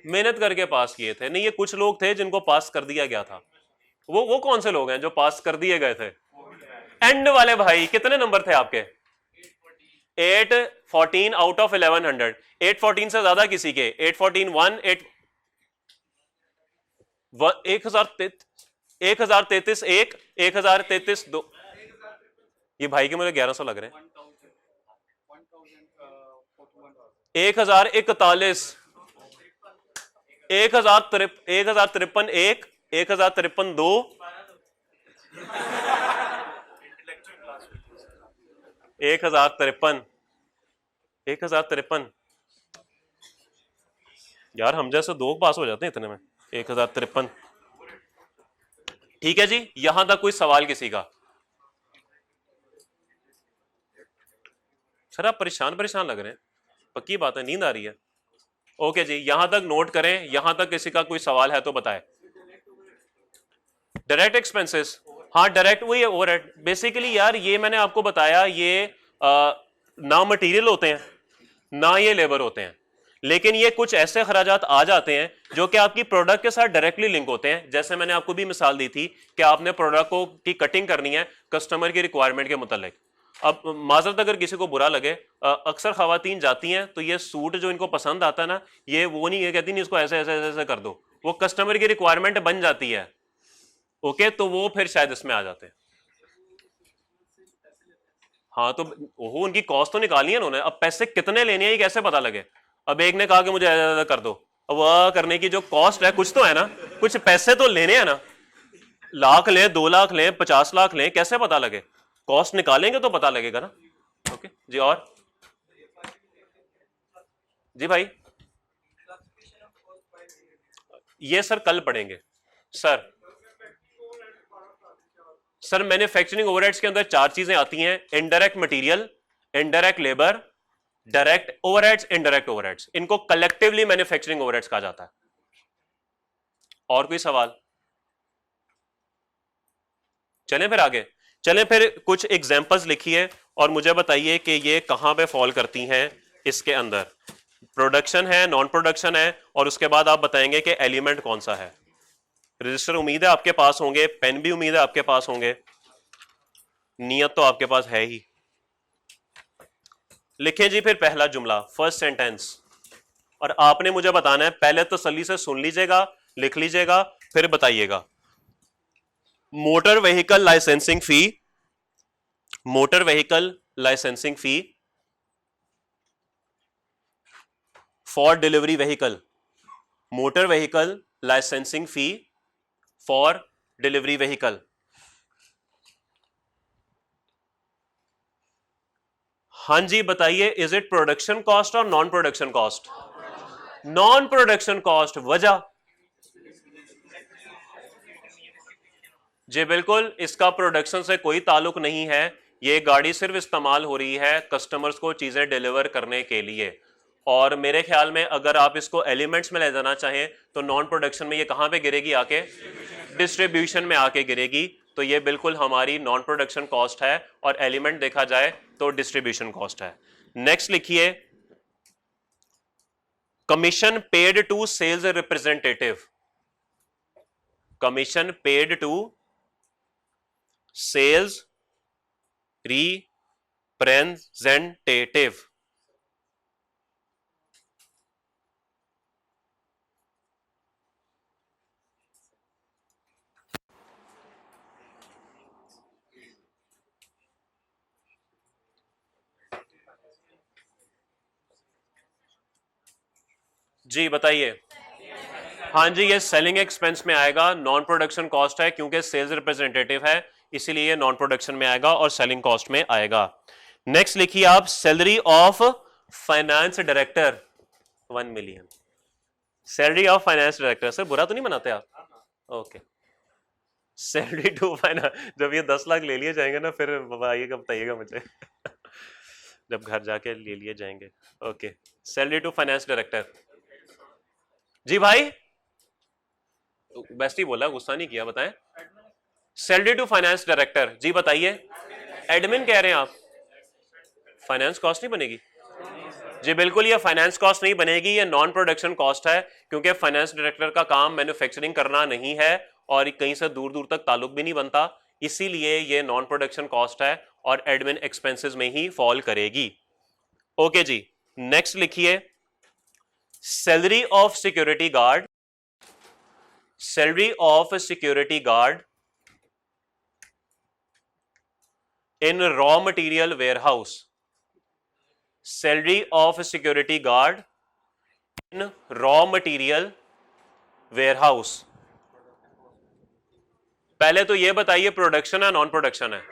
मेहनत करके पास किए थे? नहीं, ये कुछ लोग थे जिनको पास कर दिया गया था। वो कौन से लोग हैं जो पास कर दिए गए थे? एंड वाले भाई, कितने नंबर थे आपके? 814 आउट ऑफ 1100। 814 से ज्यादा किसी के? 814 1, 1033 1, 1033 2। ये भाई के मुझे 1100 लग रहे हैं। 1041, 1053 1, 1053 2, 1053, 1053। यार हम जैसे दो पास हो जाते हैं इतने में। 1053, ठीक है जी। यहां तक कोई सवाल किसी का? सर आप परेशान परेशान लग रहे हैं, पक्की बात है, नींद आ रही है? ओके जी, यहां तक नोट करें। यहां तक किसी का कोई सवाल है तो बताएं। डायरेक्ट एक्सपेंसेस, हाँ डायरेक्ट वही है, ओवरहेड बेसिकली। यार ये मैंने आपको बताया, ये ना मटेरियल होते हैं ना ये लेबर होते हैं, लेकिन ये कुछ ऐसे खराजात आ जाते हैं जो कि आपकी प्रोडक्ट के साथ डायरेक्टली लिंक होते हैं। जैसे मैंने आपको भी मिसाल दी थी कि आपने प्रोडक्ट को की कटिंग करनी है कस्टमर की रिक्वायरमेंट के मुतालिक। अब माजरत अगर किसी को बुरा लगे, अक्सर खवातीन जाती हैं तो ये सूट जो इनको पसंद आता है ना, ये वो नहीं, ये कहती नहीं इसको ऐसे ऐसे ऐसे कर दो, वो कस्टमर की रिक्वायरमेंट बन जाती है। ओके, तो वो फिर शायद इसमें आ जाते हैं। हाँ, तो वो उनकी कॉस्ट तो निकालनी है उन्होंने, अब पैसे कितने लेने हैं ये कैसे पता लगे? अब एक ने कहा कि मुझे ऐसा कर दो, अब वह करने की जो कॉस्ट है कुछ तो है ना, कुछ पैसे तो लेने हैं ना। लाख लें, 2 लाख लें, 50 लाख लें, कैसे पता लगे? कॉस्ट निकालेंगे तो पता लगेगा ना। ओके जी, और जी भाई, ये सर कल पढ़ेंगे सर। सर मैन्युफैक्चरिंग ओवरहेड्स के अंदर 4 चीजें आती हैं: indirect material, indirect labour, direct overheads, indirect overheads. इनको कलेक्टिवली मैन्युफैक्चरिंग ओवरहेड्स कहा जाता है। और कोई सवाल? चलें फिर आगे, चलें फिर कुछ एग्जांपल्स लिखिए और मुझे बताइए कि ये कहां पे फॉल करती हैं इसके अंदर। प्रोडक्शन है, नॉन प्रोडक्शन है, और उसके बाद आप बताएंगे कि एलिमेंट कौन सा है। रजिस्टर उम्मीद है आपके पास होंगे, पेन भी उम्मीद है आपके पास होंगे, नियत तो आपके पास है ही। लिखें जी फिर पहला जुमला, फर्स्ट सेंटेंस, और आपने मुझे बताना है। पहले तो तसल्ली से सुन लीजिएगा, लिख लीजिएगा, फिर बताइएगा। Motor vehicle licensing fee, motor vehicle licensing fee for delivery vehicle, motor vehicle licensing fee for delivery vehicle. हाँ जी बताइए, इज इट प्रोडक्शन कॉस्ट और non production cost? Non production cost. वजह? जी बिल्कुल, इसका प्रोडक्शन से कोई ताल्लुक नहीं है। ये गाड़ी सिर्फ इस्तेमाल हो रही है कस्टमर्स को चीजें डिलीवर करने के लिए। और मेरे ख्याल में अगर आप इसको एलिमेंट्स में ले जाना चाहें तो नॉन प्रोडक्शन में ये कहां पे गिरेगी, आके डिस्ट्रीब्यूशन में आके गिरेगी। तो ये बिल्कुल हमारी नॉन प्रोडक्शन कॉस्ट है, और एलिमेंट देखा जाए तो डिस्ट्रीब्यूशन कॉस्ट है। नेक्स्ट लिखिए, commission paid to sales representative, commission paid to sales representative. जी बताइए। हाँ जी, ये सेलिंग एक्सपेंस में आएगा, नॉन प्रोडक्शन कॉस्ट है क्योंकि सेल्स रिप्रेजेंटेटिव है, इसीलिए ये नॉन प्रोडक्शन में आएगा और सेलिंग कॉस्ट में आएगा। नेक्स्ट लिखिए आप, salary of finance director 1 million. Salary of finance director, sir बुरा तो नहीं मनाते आप? ओके, सैलरी टू फाइनेंस, जब ये 10 लाख ले लिए जाएंगे ना फिर आइएगा बताइएगा मुझे जब घर जाके ले लिए जाएंगे। Okay, salary to finance director. जी भाई, बेस्ट ही बोला, गुस्सा नहीं किया, बताएं। सैलरी टू फाइनेंस डायरेक्टर, जी बताइए। एडमिन कह रहे हैं आप, फाइनेंस कॉस्ट नहीं बनेगी? जी बिल्कुल, ये फाइनेंस कॉस्ट नहीं बनेगी, ये नॉन प्रोडक्शन कॉस्ट है, क्योंकि फाइनेंस डायरेक्टर का काम मैन्युफैक्चरिंग करना नहीं है और कहीं से दूर दूर तक ताल्लुक भी नहीं बनता, इसीलिए ये नॉन प्रोडक्शन कॉस्ट है और एडमिन एक्सपेंसेस में ही फॉल करेगी। ओके जी, नेक्स्ट लिखिए, salary of security guard, salary of security guard in raw material warehouse, salary of security guard in raw material warehouse. पहले तो ये बताइए प्रोडक्शन है नॉन प्रोडक्शन है?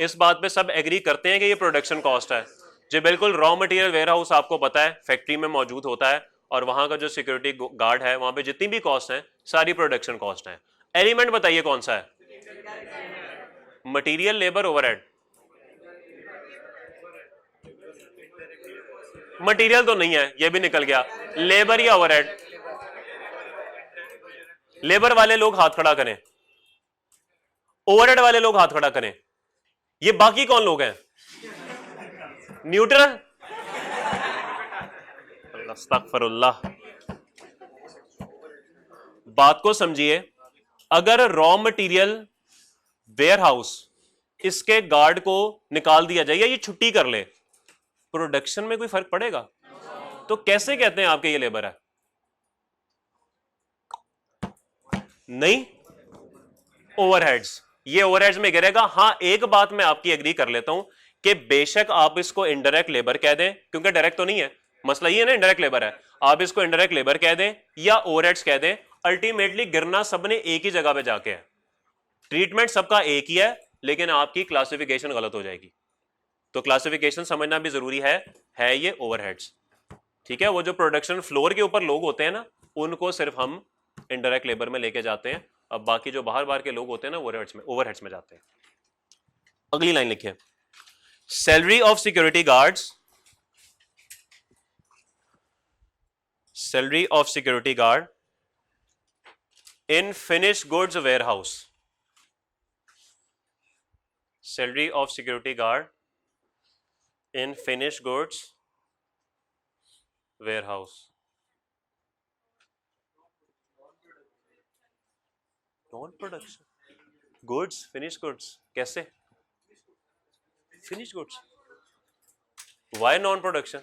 इस बात पे सब एग्री करते हैं कि ये प्रोडक्शन कॉस्ट है। जी बिल्कुल, रॉ मटेरियल वेयरहाउस आपको पता है फैक्ट्री में मौजूद होता है, और वहां का जो सिक्योरिटी गार्ड है वहां पे जितनी भी कॉस्ट है सारी प्रोडक्शन कॉस्ट है। एलिमेंट बताइए कौन सा है? Material, labour, overhead. मटेरियल तो नहीं है, ये भी निकल गया, लेबर या ओवरहेड। लेबर वाले लोग हाथ खड़ा करें, ओवरहेड वाले लोग हाथ खड़ा करें। ये बाकी कौन लोग हैं? न्यूट्रल। अस्तगफिरुल्लाह। बात को समझिए, अगर रॉ मटेरियल वेयरहाउस इसके गार्ड को निकाल दिया जाए या ये छुट्टी कर ले, प्रोडक्शन में कोई फर्क पड़ेगा? तो कैसे कहते हैं आपके ये लेबर है? नहीं, ओवरहेड्स, ये ओवरहेड्स में गिरेगा। हां, एक बात मैं आपकी एग्री कर लेता हूं कि बेशक आप इसको इनडायरेक्ट लेबर कह दें, क्योंकि डायरेक्ट तो नहीं है, मसला ये है ना, इनडायरेक्ट लेबर है, आप इसको इनडायरेक्ट लेबर कह दें या ओवरहेड्स कह दें, अल्टीमेटली गिरना सबने एक ही जगह पे जाके है, ट्रीटमेंट सबका एक ही है, लेकिन आपकी क्लासिफिकेशन गलत हो जाएगी। तो क्लासिफिकेशन समझना भी जरूरी है ये ओवरहेड्स, ठीक है? वो जो प्रोडक्शन फ्लोर के ऊपर लोग होते हैं ना, उनको सिर्फ हम इनडायरेक्ट लेबर में लेके जाते हैं, अब बाकी जो बाहर बाहर के लोग होते हैं ना, ओवरहेड्स में जाते हैं। अगली लाइन लिखिए, salary of security guards, salary of security guard in finish goods warehouse, salary of security guard in finish goods warehouse. Non production goods, finish goods कैसे? Finish goods, why non production?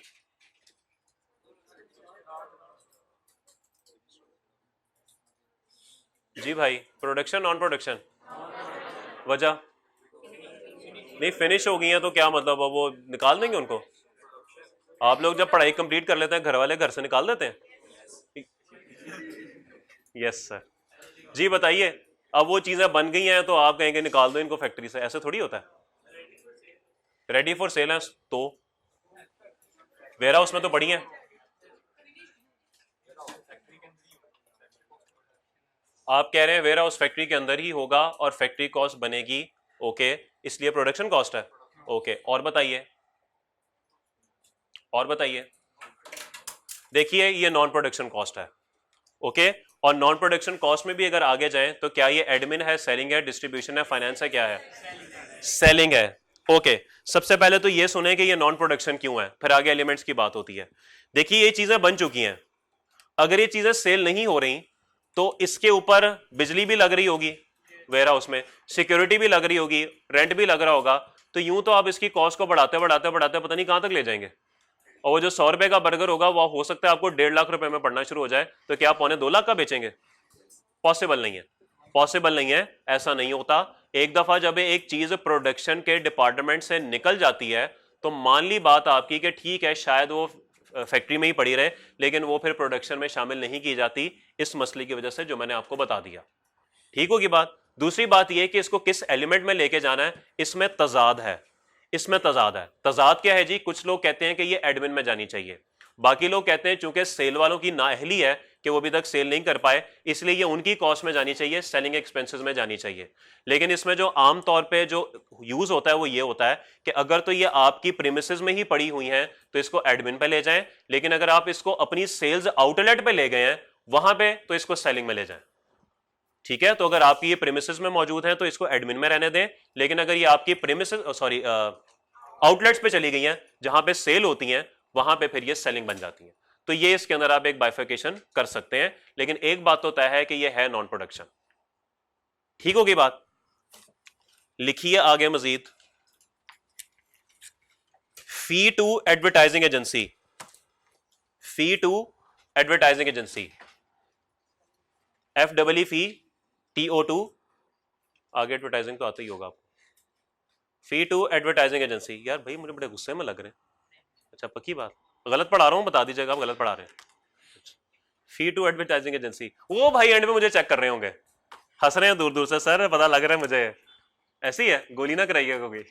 जी भाई, production non production, वजह नहीं, finish हो गई है तो क्या मतलब, अब वो निकाल देंगे उनको? आप लोग जब पढ़ाई कंप्लीट कर लेते हैं घर वाले घर से निकाल देते हैं? Yes sir. जी बताइए, अब वो चीजें बन गई हैं तो आप कहेंगे निकाल दो इनको फैक्ट्री से, ऐसे थोड़ी होता है। रेडी फॉर सेल है तो वेयर हाउस में तो पड़ी है। आप कह रहे हैं वेयर हाउस फैक्ट्री के अंदर ही होगा और फैक्ट्री कॉस्ट बनेगी, ओके, इसलिए प्रोडक्शन कॉस्ट है, ओके। और बताइए, और बताइए। देखिए ये नॉन प्रोडक्शन कॉस्ट है, ओके। और नॉन प्रोडक्शन कॉस्ट में भी अगर आगे जाएं तो क्या ये एडमिन है, सेलिंग है, डिस्ट्रीब्यूशन है, फाइनेंस है, क्या है? सेलिंग है, ओके। सबसे पहले तो ये सुने कि ये नॉन प्रोडक्शन क्यों है, फिर आगे एलिमेंट्स की बात होती है। देखिए ये चीजें बन चुकी हैं, अगर ये चीजें सेल नहीं हो रही तो इसके ऊपर बिजली भी लग रही होगी वेयर हाउस में, सिक्योरिटी भी लग रही होगी, रेंट भी लग रहा होगा, तो यूं तो आप इसकी कॉस्ट को बढ़ाते बढ़ाते बढ़ाते पता नहीं कहां तक ले जाएंगे। और वो जो 100 रुपए का बर्गर होगा वो हो सकता है आपको 1.5 लाख रुपए में पड़ना शुरू हो जाए, तो क्या आप 1.25 लाख का बेचेंगे? पॉसिबल नहीं है, पॉसिबल नहीं है, ऐसा नहीं होता। एक दफा जब एक चीज प्रोडक्शन के डिपार्टमेंट से निकल जाती है तो मान ली बात आपकी कि ठीक है शायद वो फैक्ट्री में ही पड़ी रहे, लेकिन वो फिर प्रोडक्शन में शामिल नहीं की जाती इस मसले की वजह से जो मैंने आपको बता दिया। ठीक होगी बात। दूसरी बात यह कि इसको किस एलिमेंट में लेके जाना है, इसमें तजाद है, इसमें तजाद है। तजाद क्या है जी? कुछ लोग कहते हैं कि ये एडमिन में जानी चाहिए, बाकी लोग कहते हैं चूंकि सेल वालों की नाअहली है कि वो अभी तक सेल नहीं कर पाए, इसलिए ये उनकी कॉस्ट में जानी चाहिए, सेलिंग एक्सपेंसेस में जानी चाहिए। लेकिन इसमें जो आम तौर पे जो यूज होता है वो ये होता है कि अगर तो ये आपकी प्रीमिसेस में ही पड़ी हुई हैं तो इसको एडमिन पे ले जाएं, लेकिन अगर आप इसको अपनी सेल्स आउटलेट पे ले गए हैं वहां पे तो इसको सेलिंग में ले जाएं। ठीक है, तो अगर आपकी ये प्रीमिसेस में मौजूद है तो इसको एडमिन में रहने दें, लेकिन अगर ये आपकी प्रीमिसेस सॉरी आउटलेट्स पे चली गई हैं जहां पे सेल होती हैं वहां पे फिर ये सेलिंग बन जाती है। तो ये इसके अंदर आप एक बाइफिकेशन कर सकते हैं, लेकिन एक बात तो तय है कि ये है नॉन प्रोडक्शन। ठीक होगी बात? लिखिए आगे मजीद, fee to advertising agency, fee to advertising agency, FEE fee TO2, आगे एडवर्टाइजिंग तो आता ही होगा आपको। फी टू एडवर्टाइजिंग एजेंसी, यार भाई मुझे बड़े गुस्से में लग रहे हैं। अच्छा पक्की बात, गलत पढ़ा रहा हूं, बता दीजिएगा आप गलत पढ़ा रहे हैं। फी टू एडवर्टाइजिंग एजेंसी, वो भाई एंड में मुझे चेक कर रहे होंगे, हंस रहे हैं दूर दूर से, सर पता लग रहा है मुझे, ऐसी है, गोली ना कराइएगा कोई।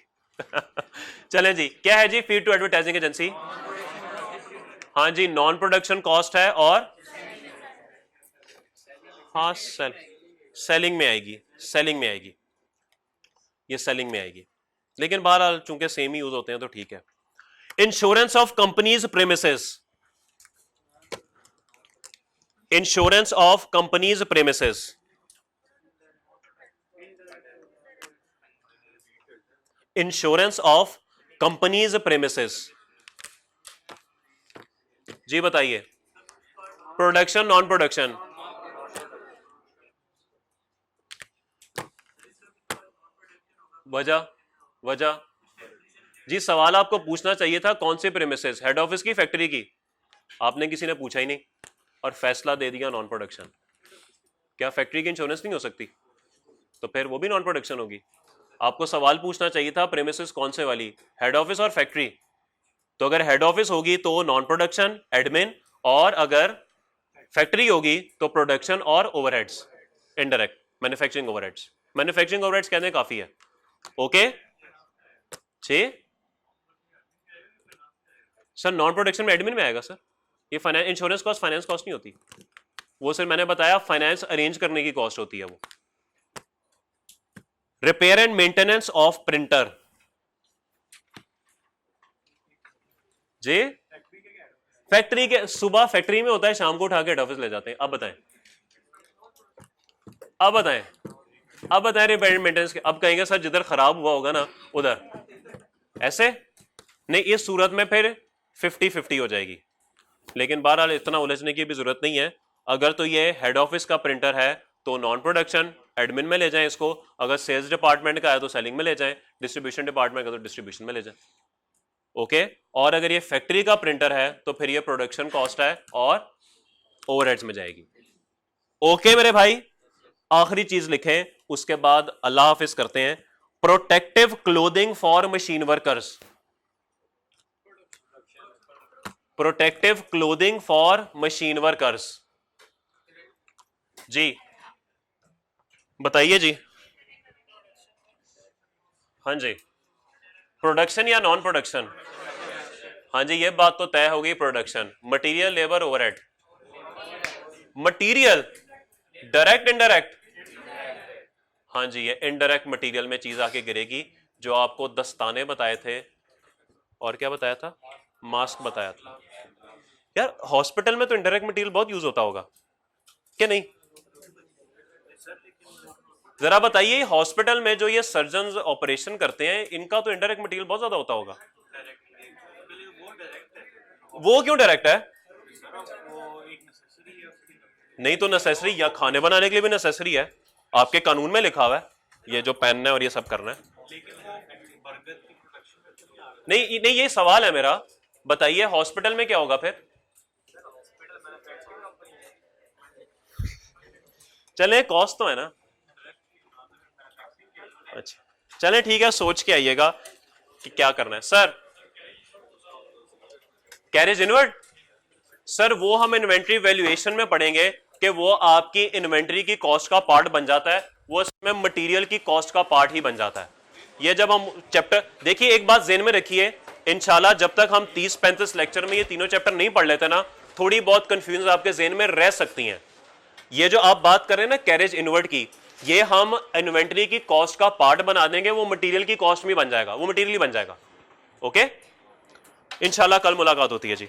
चले जी, क्या है जी फी टू एडवर्टाइजिंग एजेंसी? हाँ जी, नॉन प्रोडक्शन कॉस्ट है और हाँ सेलिंग में आएगी, सेलिंग में आएगी, ये सेलिंग में आएगी, लेकिन बहरहाल चूंकि सेम ही यूज होते हैं तो ठीक है। Insurance of companies premises, insurance of companies premises, insurance of companies premises, जी बताइए, प्रोडक्शन नॉन प्रोडक्शन? वजह, वजह जी सवाल आपको पूछना चाहिए था कौन से प्रेमिसेस, हेड ऑफिस की, फैक्ट्री की? आपने किसी ने पूछा ही नहीं और फैसला दे दिया नॉन प्रोडक्शन। क्या फैक्ट्री की इंश्योरेंस नहीं हो सकती? तो फिर वो भी नॉन प्रोडक्शन होगी। आपको सवाल पूछना चाहिए था प्रेमिसेस कौन से वाली, हेड ऑफिस और फैक्ट्री। तो अगर हेड ऑफिस होगी तो नॉन प्रोडक्शन एडमिन, और अगर फैक्ट्री होगी तो प्रोडक्शन और overheads, indirect manufacturing overheads. Manufacturing overheads कहने काफी है, ओके। सर नॉन प्रोडक्शन में एडमिन में आएगा सर, ये finance insurance cost finance cost नहीं होती, वो सर मैंने बताया फाइनेंस अरेंज करने की कॉस्ट होती है वो। Repair and maintenance of printer, जी फैक्ट्री के, सुबह फैक्ट्री में होता है, शाम को उठा के हेड ऑफिस ले जाते हैं। अब बताएं, अब बताएं, अब बताएं रिपेयर एंड मेंटेनेंस के। अब कहेंगे सर जिधर खराब हुआ होगा ना उधर, ऐसे नहीं, इस सूरत में फिर 50-50 हो जाएगी। लेकिन बहरहाल इतना उलझने की भी जरूरत नहीं है। अगर तो ये हेड ऑफिस का प्रिंटर है तो नॉन प्रोडक्शन एडमिन में ले जाएं इसको, अगर सेल्स डिपार्टमेंट का है तो सेलिंग में ले जाएं, डिस्ट्रीब्यूशन डिपार्टमेंट का तो डिस्ट्रीब्यूशन में ले जाएं, ओके। और अगर ये फैक्ट्री का प्रिंटर है तो फिर ये प्रोडक्शन कॉस्ट है और ओवरहेड्स में जाएगी, ओके मेरे भाई। आखिरी चीज लिखें, उसके बाद अल्लाह हाफिज करते हैं। Protective clothing for machine workers, protective clothing for machine workers, जी बताइए जी। हाँ जी, प्रोडक्शन या नॉन प्रोडक्शन? हाँ जी, ये बात तो तय हो गई, production. Material, labour, overhead. Material direct indirect? हाँ जी, ये इनडायरेक्ट मटेरियल में चीज आके गिरेगी, जो आपको दस्ताने बताए थे और क्या बताया था, मास्क बताया था, यार हॉस्पिटल में तो इनडायरेक्ट मटेरियल बहुत यूज होता होगा क्या नहीं? जरा बताइए हॉस्पिटल में जो ये सर्जन ऑपरेशन करते हैं इनका तो इनडायरेक्ट मटेरियल बहुत ज्यादा होता होगा। वो क्यों डायरेक्ट है? नहीं तो नेसेसरी, या खाने बनाने के लिए भी नेसेसरी है, आपके कानून में लिखा हुआ है ये जो पहनना है और ये सब करना है। नहीं नहीं, ये सवाल है मेरा, बताइए हॉस्पिटल में क्या होगा फिर? चले कॉस्ट तो है ना। अच्छा चले ठीक है, सोच के आइएगा कि क्या करना है। सर कैरेज इनवर्ट, सर वो हम इन्वेंट्री वैल्यूएशन में पढ़ेंगे कि वो आपकी इन्वेंट्री की कॉस्ट का पार्ट बन जाता है, वो इसमें मटेरियल की कॉस्ट का पार्ट ही बन जाता है। ये जब हम चैप्टर, देखिए एक बात ज़हन में रखिए, इंशाल्लाह जब तक हम 30-35 लेक्चर में ये तीनों चैप्टर नहीं पढ़ लेते ना, थोड़ी बहुत कंफ्यूजन आपके ज़हन में रह सकती हैं। ये जो आप बात कर रहे हैं ना कैरेज इनवर्ट की, ये हम इन्वेंट्री की कॉस्ट का पार्ट बना देंगे, वो मटेरियल की कॉस्ट में बन जाएगा, वो मटेरियल ही बन जाएगा। ओके, इंशाल्लाह कल मुलाकात होती है जी।